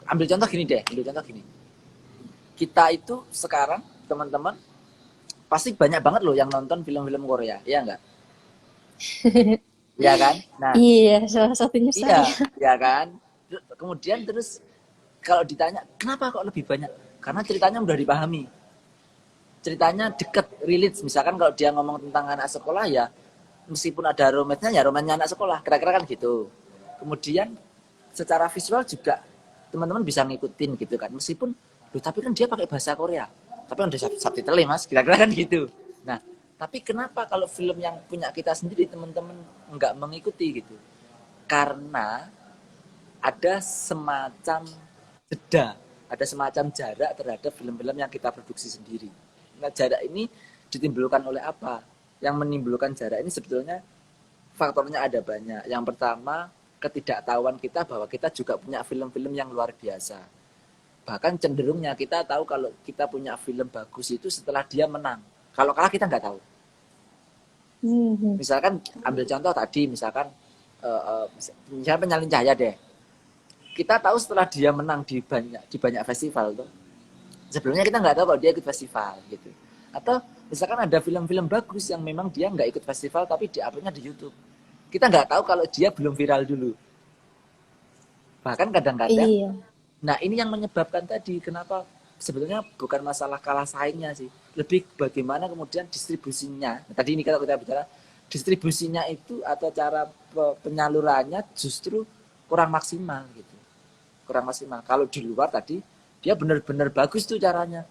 Ambil contoh gini. Kita itu sekarang teman-teman pasti banyak banget loh yang nonton film-film Korea, ya enggak? Ya kan? Nah, iya, salah satunya saya. Iya kan? Kemudian terus kalau ditanya, kenapa kok lebih banyak? Karena ceritanya mudah dipahami. Ceritanya deket, relate. Misalkan kalau dia ngomong tentang anak sekolah ya, meskipun ada romansnya ya romansnya anak sekolah, kira-kira kan gitu. Kemudian secara visual juga teman-teman bisa ngikutin gitu kan. Meskipun tapi kan dia pakai bahasa Korea. Tapi kan ada subtitle Mas, kira-kira kan gitu. Nah, tapi kenapa kalau film yang punya kita sendiri teman-teman nggak mengikuti gitu? Karena ada semacam jeda, ada semacam jarak terhadap film-film yang kita produksi sendiri. Nah, jarak ini ditimbulkan oleh apa? Yang menimbulkan jarak ini sebetulnya faktornya ada banyak. Yang pertama, ketidaktahuan kita bahwa kita juga punya film-film yang luar biasa. Bahkan cenderungnya kita tahu kalau kita punya film bagus itu setelah dia menang. Kalau kalah kita nggak tahu. Misalkan ambil contoh tadi, misalkan Penyalin Cahaya deh. Kita tahu setelah dia menang di banyak festival tuh. Sebelumnya kita nggak tahu kalau dia ikut festival gitu. Atau misalkan ada film-film bagus yang memang dia nggak ikut festival tapi di-uploadnya di YouTube. Kita nggak tahu kalau dia belum viral dulu. Bahkan kadang-kadang. Iya. Nah ini yang menyebabkan tadi kenapa sebetulnya bukan masalah kalah saingnya sih, lebih bagaimana kemudian distribusinya. Nah, tadi ini kalau kita bicara distribusinya itu atau cara penyalurannya justru kurang maksimal gitu. Kurang maksimal. Kalau di luar tadi dia benar-benar bagus tuh caranya.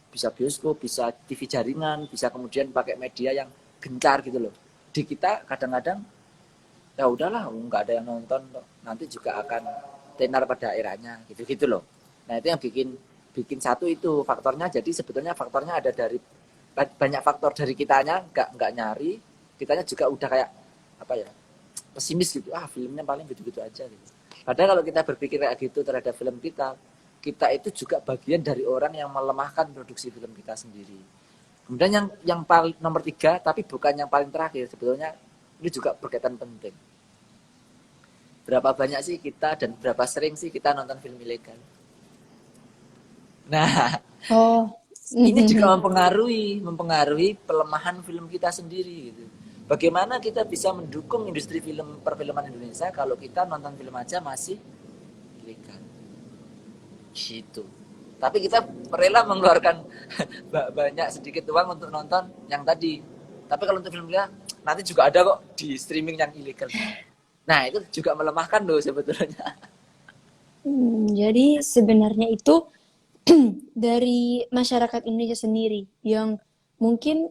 Bisa bioskop, bisa TV jaringan, bisa kemudian pakai media yang gencar gitu loh. Di kita kadang-kadang ya udahlah, nggak ada yang nonton, nanti juga akan tenar pada akhirnya gitu-gitu loh. Nah itu yang bikin satu itu faktornya. Jadi sebetulnya faktornya ada dari banyak faktor dari kitanya nggak nyari, kitanya juga udah kayak apa ya, pesimis gitu, filmnya paling gitu-gitu aja gitu. Padahal kalau kita berpikir kayak gitu terhadap film kita itu juga bagian dari orang yang melemahkan produksi film kita sendiri. Kemudian yang paling nomor 3, tapi bukan yang paling terakhir, sebetulnya ini juga berkaitan penting. Berapa banyak sih kita dan berapa sering sih kita nonton film ilegal? Nah, Oh. ini juga mempengaruhi pelemahan film kita sendiri gitu. Bagaimana kita bisa mendukung industri film perfilman Indonesia kalau kita nonton film aja masih ilegal gitu. Tapi kita rela mengeluarkan banyak sedikit uang untuk nonton yang tadi. Tapi kalau untuk film ilegal nanti juga ada kok di streaming yang ilegal. Nah itu juga melemahkan loh sebetulnya. Jadi sebenarnya itu dari masyarakat Indonesia sendiri yang mungkin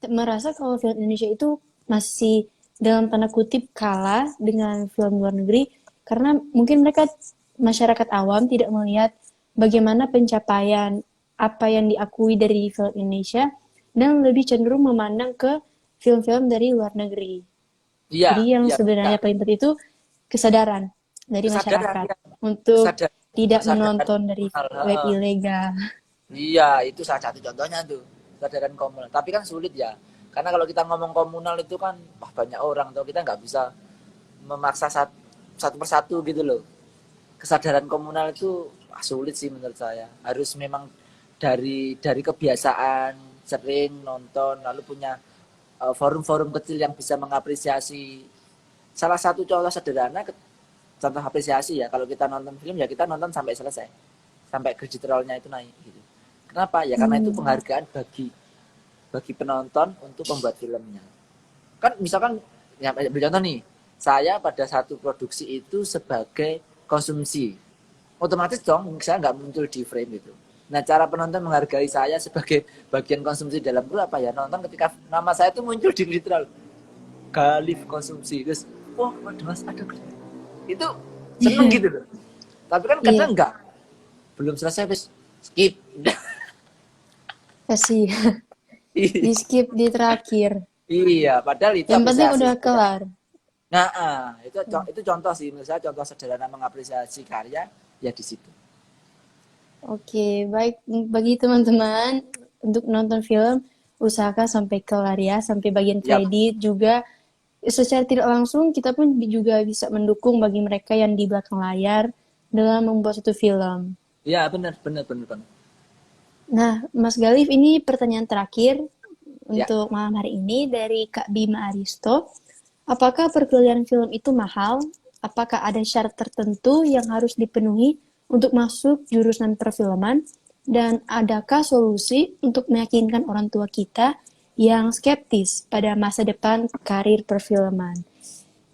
merasa kalau film Indonesia itu masih dalam tanda kutip kalah dengan film luar negeri karena mungkin mereka masyarakat awam tidak melihat bagaimana pencapaian apa yang diakui dari film Indonesia dan lebih cenderung memandang ke film-film dari luar negeri. Iya, Jadi yang iya, sebenarnya paling penting itu kesadaran dari masyarakat ya. untuk tidak Kesadaran menonton dari web ilegal. Iya, itu salah satu contohnya tuh, kesadaran komunal. Tapi kan sulit ya, karena kalau kita ngomong komunal itu kan banyak orang, tuh kita nggak bisa memaksa satu persatu gitu loh. Kesadaran komunal itu sulit sih menurut saya. Harus memang dari kebiasaan sering nonton, lalu punya forum-forum kecil yang bisa mengapresiasi. Salah satu contoh sederhana, contoh apresiasi ya, kalau kita nonton film ya kita nonton sampai selesai, sampai credit roll-nya itu naik gitu. Kenapa? Ya karena itu penghargaan bagi penonton untuk membuat filmnya. Kan misalkan ya contoh nih, saya pada satu produksi itu sebagai konsumsi, otomatis dong saya nggak muncul di frame gitu. Nah cara penonton menghargai saya sebagai bagian konsumsi dalam itu apa ya, nonton ketika nama saya itu muncul di literal Galif konsumsi, terus waduh mas ada itu seneng gitu loh. Tapi kan kadang enggak, belum selesai wis skip. Kasih di skip di terakhir. Iya, padahal itu Yang penting udah apresiasi. kelar. Nah, itu contoh sih, menurut saya contoh sederhana mengapresiasi karya ya di situ. Oke, baik bagi teman-teman untuk nonton film usahakan sampai kelar ya, sampai bagian Yap. kredit juga secara tidak langsung kita pun juga bisa mendukung bagi mereka yang di belakang layar dalam membuat satu film. Iya, benar. Nah, Mas Galif, ini pertanyaan terakhir Ya. untuk malam hari ini dari Kak Bima Aristo. Apakah perkuliahan film itu mahal? Apakah ada syarat tertentu yang harus dipenuhi untuk masuk jurusan perfilman? Dan adakah solusi untuk meyakinkan orang tua kita yang skeptis pada masa depan karir perfilman?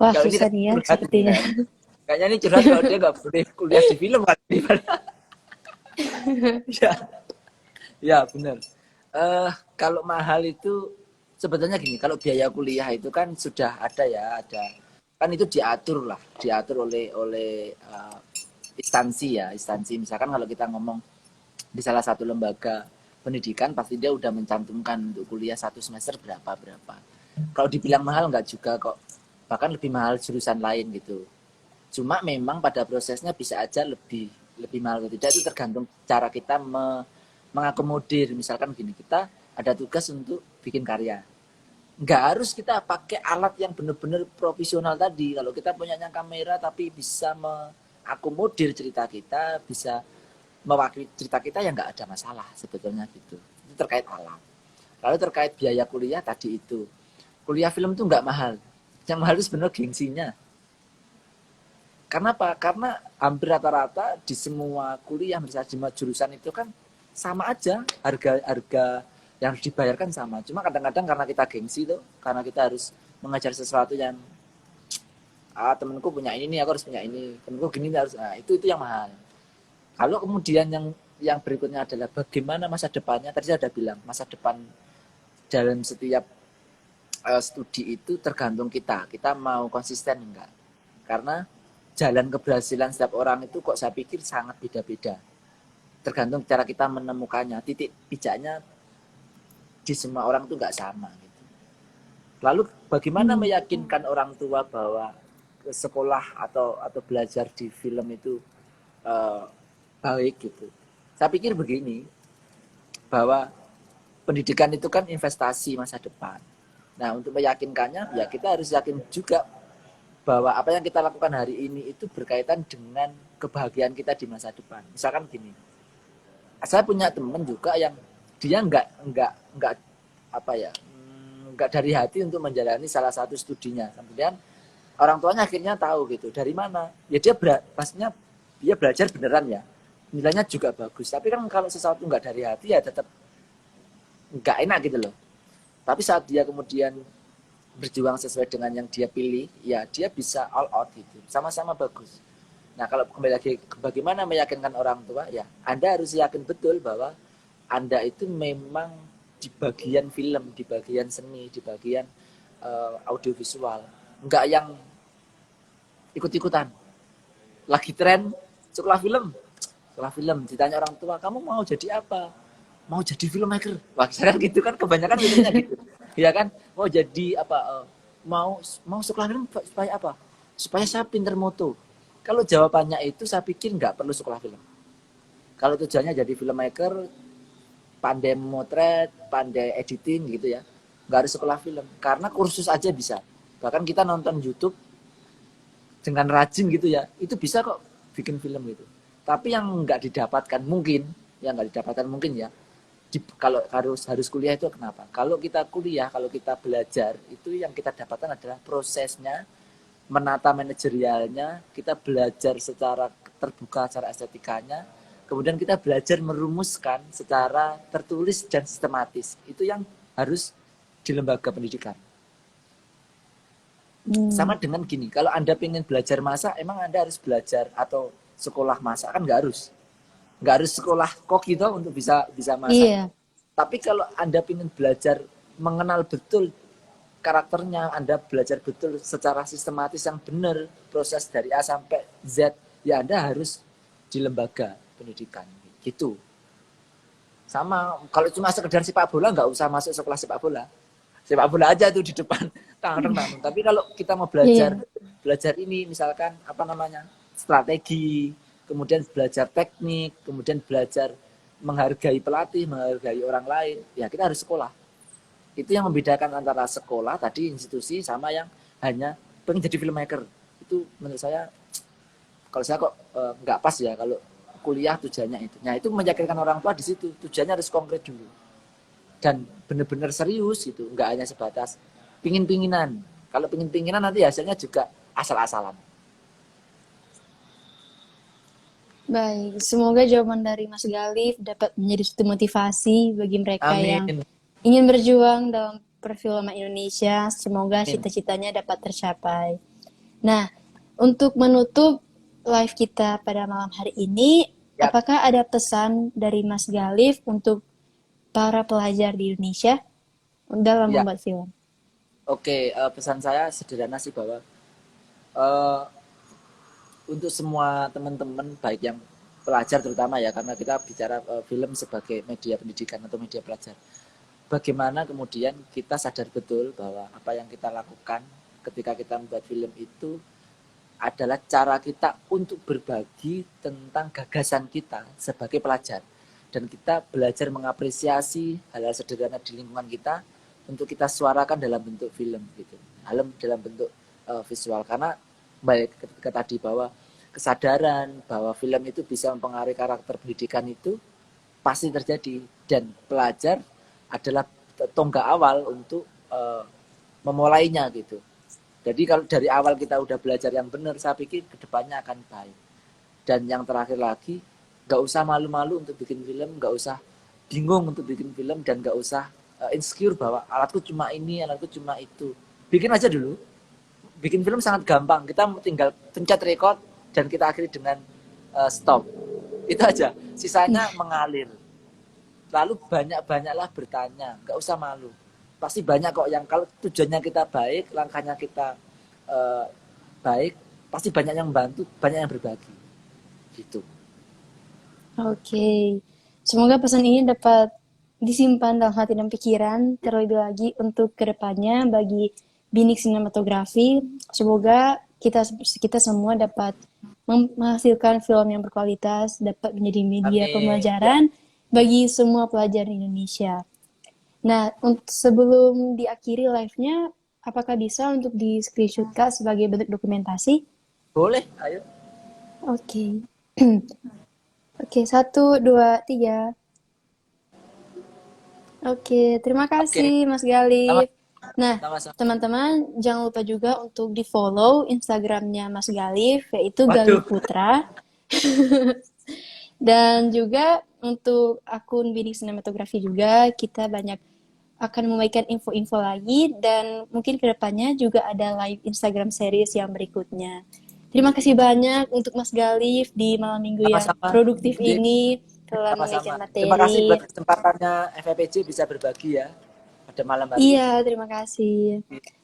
Wah, Kalau ini susah nih ya curhat sepertinya. ini. Kayaknya ini curhat kalau dia nggak boleh kuliah di film kan. Ya, ya benar. Kalau mahal itu sebetulnya gini, kalau biaya kuliah itu kan sudah ada ya, kan itu diatur oleh instansi. Misalkan kalau kita ngomong di salah satu lembaga pendidikan, pasti dia udah mencantumkan untuk kuliah 1 semester berapa. Kalau dibilang mahal nggak juga kok, bahkan lebih mahal jurusan lain gitu. Cuma memang pada prosesnya bisa aja lebih mahal atau tidak, itu tergantung cara kita mengakomodir. Misalkan gini, kita ada tugas untuk bikin karya, nggak harus kita pakai alat yang benar-benar profesional tadi. Kalau kita punya kamera tapi bisa mengakomodir cerita kita, bisa mewakili cerita kita, ya nggak ada masalah sebetulnya gitu. Itu terkait alat. Lalu terkait biaya kuliah tadi itu, kuliah film tuh nggak mahal. Yang mahal itu sebenarnya gengsinya. Karena apa? Karena hampir rata-rata di semua kuliah, misalnya di jurusan itu kan sama aja, harga yang harus dibayarkan sama. Cuma kadang-kadang karena kita gengsi tuh, karena kita harus mengajar sesuatu yang temenku punya ini nih, aku harus punya ini, temenku gini nih, harus, nah itu yang mahal. Kalau kemudian yang berikutnya adalah bagaimana masa depannya, tadi saya sudah bilang masa depan dalam setiap studi itu tergantung kita mau konsisten enggak, karena jalan keberhasilan setiap orang itu kok saya pikir sangat beda-beda, tergantung cara kita menemukannya, titik pijaknya di semua orang itu enggak sama gitu. Lalu bagaimana meyakinkan orang tua bahwa sekolah atau belajar di film itu baik gitu. Saya pikir begini, bahwa pendidikan itu kan investasi masa depan. Nah, untuk meyakinkannya ya kita harus yakin juga bahwa apa yang kita lakukan hari ini itu berkaitan dengan kebahagiaan kita di masa depan. Misalkan gini, saya punya teman juga yang dia enggak dari hati untuk menjalani salah satu studinya. Kemudian orang tuanya akhirnya tahu gitu. Dari mana? Ya pastinya dia belajar beneran ya. Nilainya juga bagus. Tapi kan kalau sesuatu enggak dari hati ya tetap enggak enak gitu loh. Tapi saat dia kemudian berjuang sesuai dengan yang dia pilih, ya dia bisa all out gitu. Sama-sama bagus. Nah, kalau kembali lagi bagaimana meyakinkan orang tua, ya Anda harus yakin betul bahwa Anda itu memang di bagian film, di bagian seni, di bagian audiovisual. Enggak yang ikut-ikutan. Lagi tren sekolah film, ditanya orang tua, kamu mau jadi apa? Mau jadi filmmaker. Wah, sekarang gitu kan kebanyakan filmnya gitu. Ya kan? Mau jadi apa? Mau sekolah film supaya apa? Supaya saya pinter moto. Kalau jawabannya itu saya pikir nggak perlu sekolah film. Kalau tujuannya jadi filmmaker, pandai motret, pandai editing gitu ya, nggak harus sekolah film. Karena kursus aja bisa. Bahkan kita nonton YouTube dengan rajin gitu ya, itu bisa kok bikin film gitu. Tapi yang nggak didapatkan mungkin ya, kalau harus kuliah itu kenapa? Kalau kita kuliah, kalau kita belajar, itu yang kita dapatkan adalah prosesnya, menata manajerialnya, kita belajar secara terbuka, secara estetikanya, kemudian kita belajar merumuskan secara tertulis dan sistematis. Itu yang harus di lembaga pendidikan. Sama dengan gini, kalau Anda ingin belajar masak, emang Anda harus belajar atau sekolah masak? Kan nggak harus sekolah kok gitu untuk bisa masak. Iya. Tapi kalau Anda ingin belajar mengenal betul karakternya, Anda belajar betul secara sistematis yang benar, proses dari A sampai Z, ya Anda harus di lembaga pendidikan gitu. Sama kalau cuma sekedar sepak bola, nggak usah masuk sekolah sepak bola aja tuh di depan tangan. Tapi kalau kita mau belajar ini, misalkan strategi, kemudian belajar teknik, kemudian belajar menghargai pelatih, menghargai orang lain, ya kita harus sekolah. Itu yang membedakan antara sekolah tadi, institusi, sama yang hanya pengen jadi filmmaker. Itu menurut saya, kalau saya kok nggak pas ya kalau kuliah tujuannya itu. Nah, itu meyakinkan orang tua di situ, tujuannya harus konkret dulu. Dan benar-benar serius gitu, nggak hanya sebatas pingin-pinginan. Kalau pingin-pinginan nanti hasilnya juga asal-asalan. Baik, semoga jawaban dari Mas Galif dapat menjadi suatu motivasi bagi mereka yang Amin. ingin berjuang dalam perfilman Indonesia. Semoga Amin. cita-citanya dapat tercapai. Nah, untuk menutup live kita pada malam hari ini, Ya. apakah ada pesan dari Mas Galif untuk para pelajar di Indonesia dalam Ya. membuat film? Oke, pesan saya sederhana sih bahwa untuk semua teman-teman, baik yang pelajar terutama ya, karena kita bicara film sebagai media pendidikan atau media pelajar. Bagaimana kemudian kita sadar betul bahwa apa yang kita lakukan ketika kita membuat film itu adalah cara kita untuk berbagi tentang gagasan kita sebagai pelajar. Dan kita belajar mengapresiasi hal-hal sederhana di lingkungan kita untuk kita suarakan dalam bentuk film gitu, dalam bentuk visual. Karena baik ketika tadi bahwa kesadaran bahwa film itu bisa mempengaruhi karakter pendidikan itu pasti terjadi, dan pelajar adalah tonggak awal untuk memulainya gitu. Jadi kalau dari awal kita udah belajar yang benar, saya pikir kedepannya akan baik. Dan yang terakhir lagi, nggak usah malu-malu untuk bikin film, nggak usah bingung untuk bikin film, dan nggak usah insecure bahwa alatku cuma ini, alatku cuma itu. bikin aja dulu. Bikin film sangat gampang. Kita tinggal pencet record dan kita akhiri dengan stop. Itu aja. Sisanya mengalir. Lalu banyak-banyaklah bertanya. Nggak usah malu. Pasti banyak kok yang kalau tujuannya kita baik, langkahnya kita baik, pasti banyak yang membantu, banyak yang berbagi. Gitu. Oke. Semoga pesan ini dapat disimpan dalam hati dan pikiran terlebih lagi untuk kedepannya bagi Binik Sinematografi. Semoga kita semua dapat menghasilkan film yang berkualitas, dapat menjadi media Amin. pembelajaran bagi semua pelajar Indonesia. Nah, sebelum diakhiri live-nya, apakah bisa untuk di screenshot Kak sebagai bentuk dokumentasi? Boleh, ayo. Oke. Oke, 1, 2, 3. Oke, terima kasih Mas Galih. Nah, Sama-sama. teman-teman jangan lupa juga untuk di-follow Instagramnya Mas Galih, yaitu Waduh. Galih Putra. Dan juga untuk akun Bidik Sinematografi juga kita banyak akan membagikan info-info lagi dan mungkin kedepannya juga ada live Instagram series yang berikutnya. Terima kasih banyak untuk Mas Galih di malam minggu yang Sama-sama. produktif ini telah Sama-sama. memberikan materi. Terima kasih buat kesempatannya FEPJ bisa berbagi ya pada malam hari Iya, terima kasih.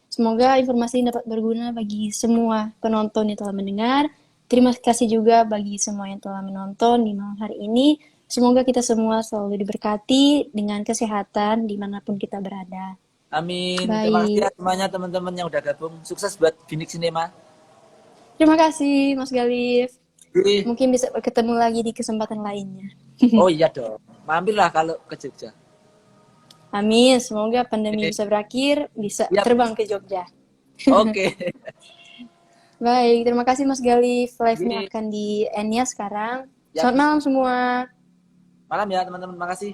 Semoga informasi ini dapat berguna bagi semua penonton yang telah mendengar. Terima kasih juga bagi semua yang telah menonton di malam hari ini. Semoga kita semua selalu diberkati dengan kesehatan dimanapun kita berada. Amin. Baik. Terima kasih ya semuanya teman-teman yang udah gabung. Sukses buat Binik Cinema. Terima kasih Mas Galih. Jadi, Mungkin bisa ketemu lagi di kesempatan lainnya. oh iya dong. Mampirlah kalau ke Jogja. Amin, semoga pandemi Oke. bisa berakhir, bisa Yap. terbang ke Jogja. Oke. Baik, terima kasih Mas Galih. Live-nya Jadi- akan di end ya sekarang. Yap. Selamat malam semua. Malam ya teman-teman. Makasih.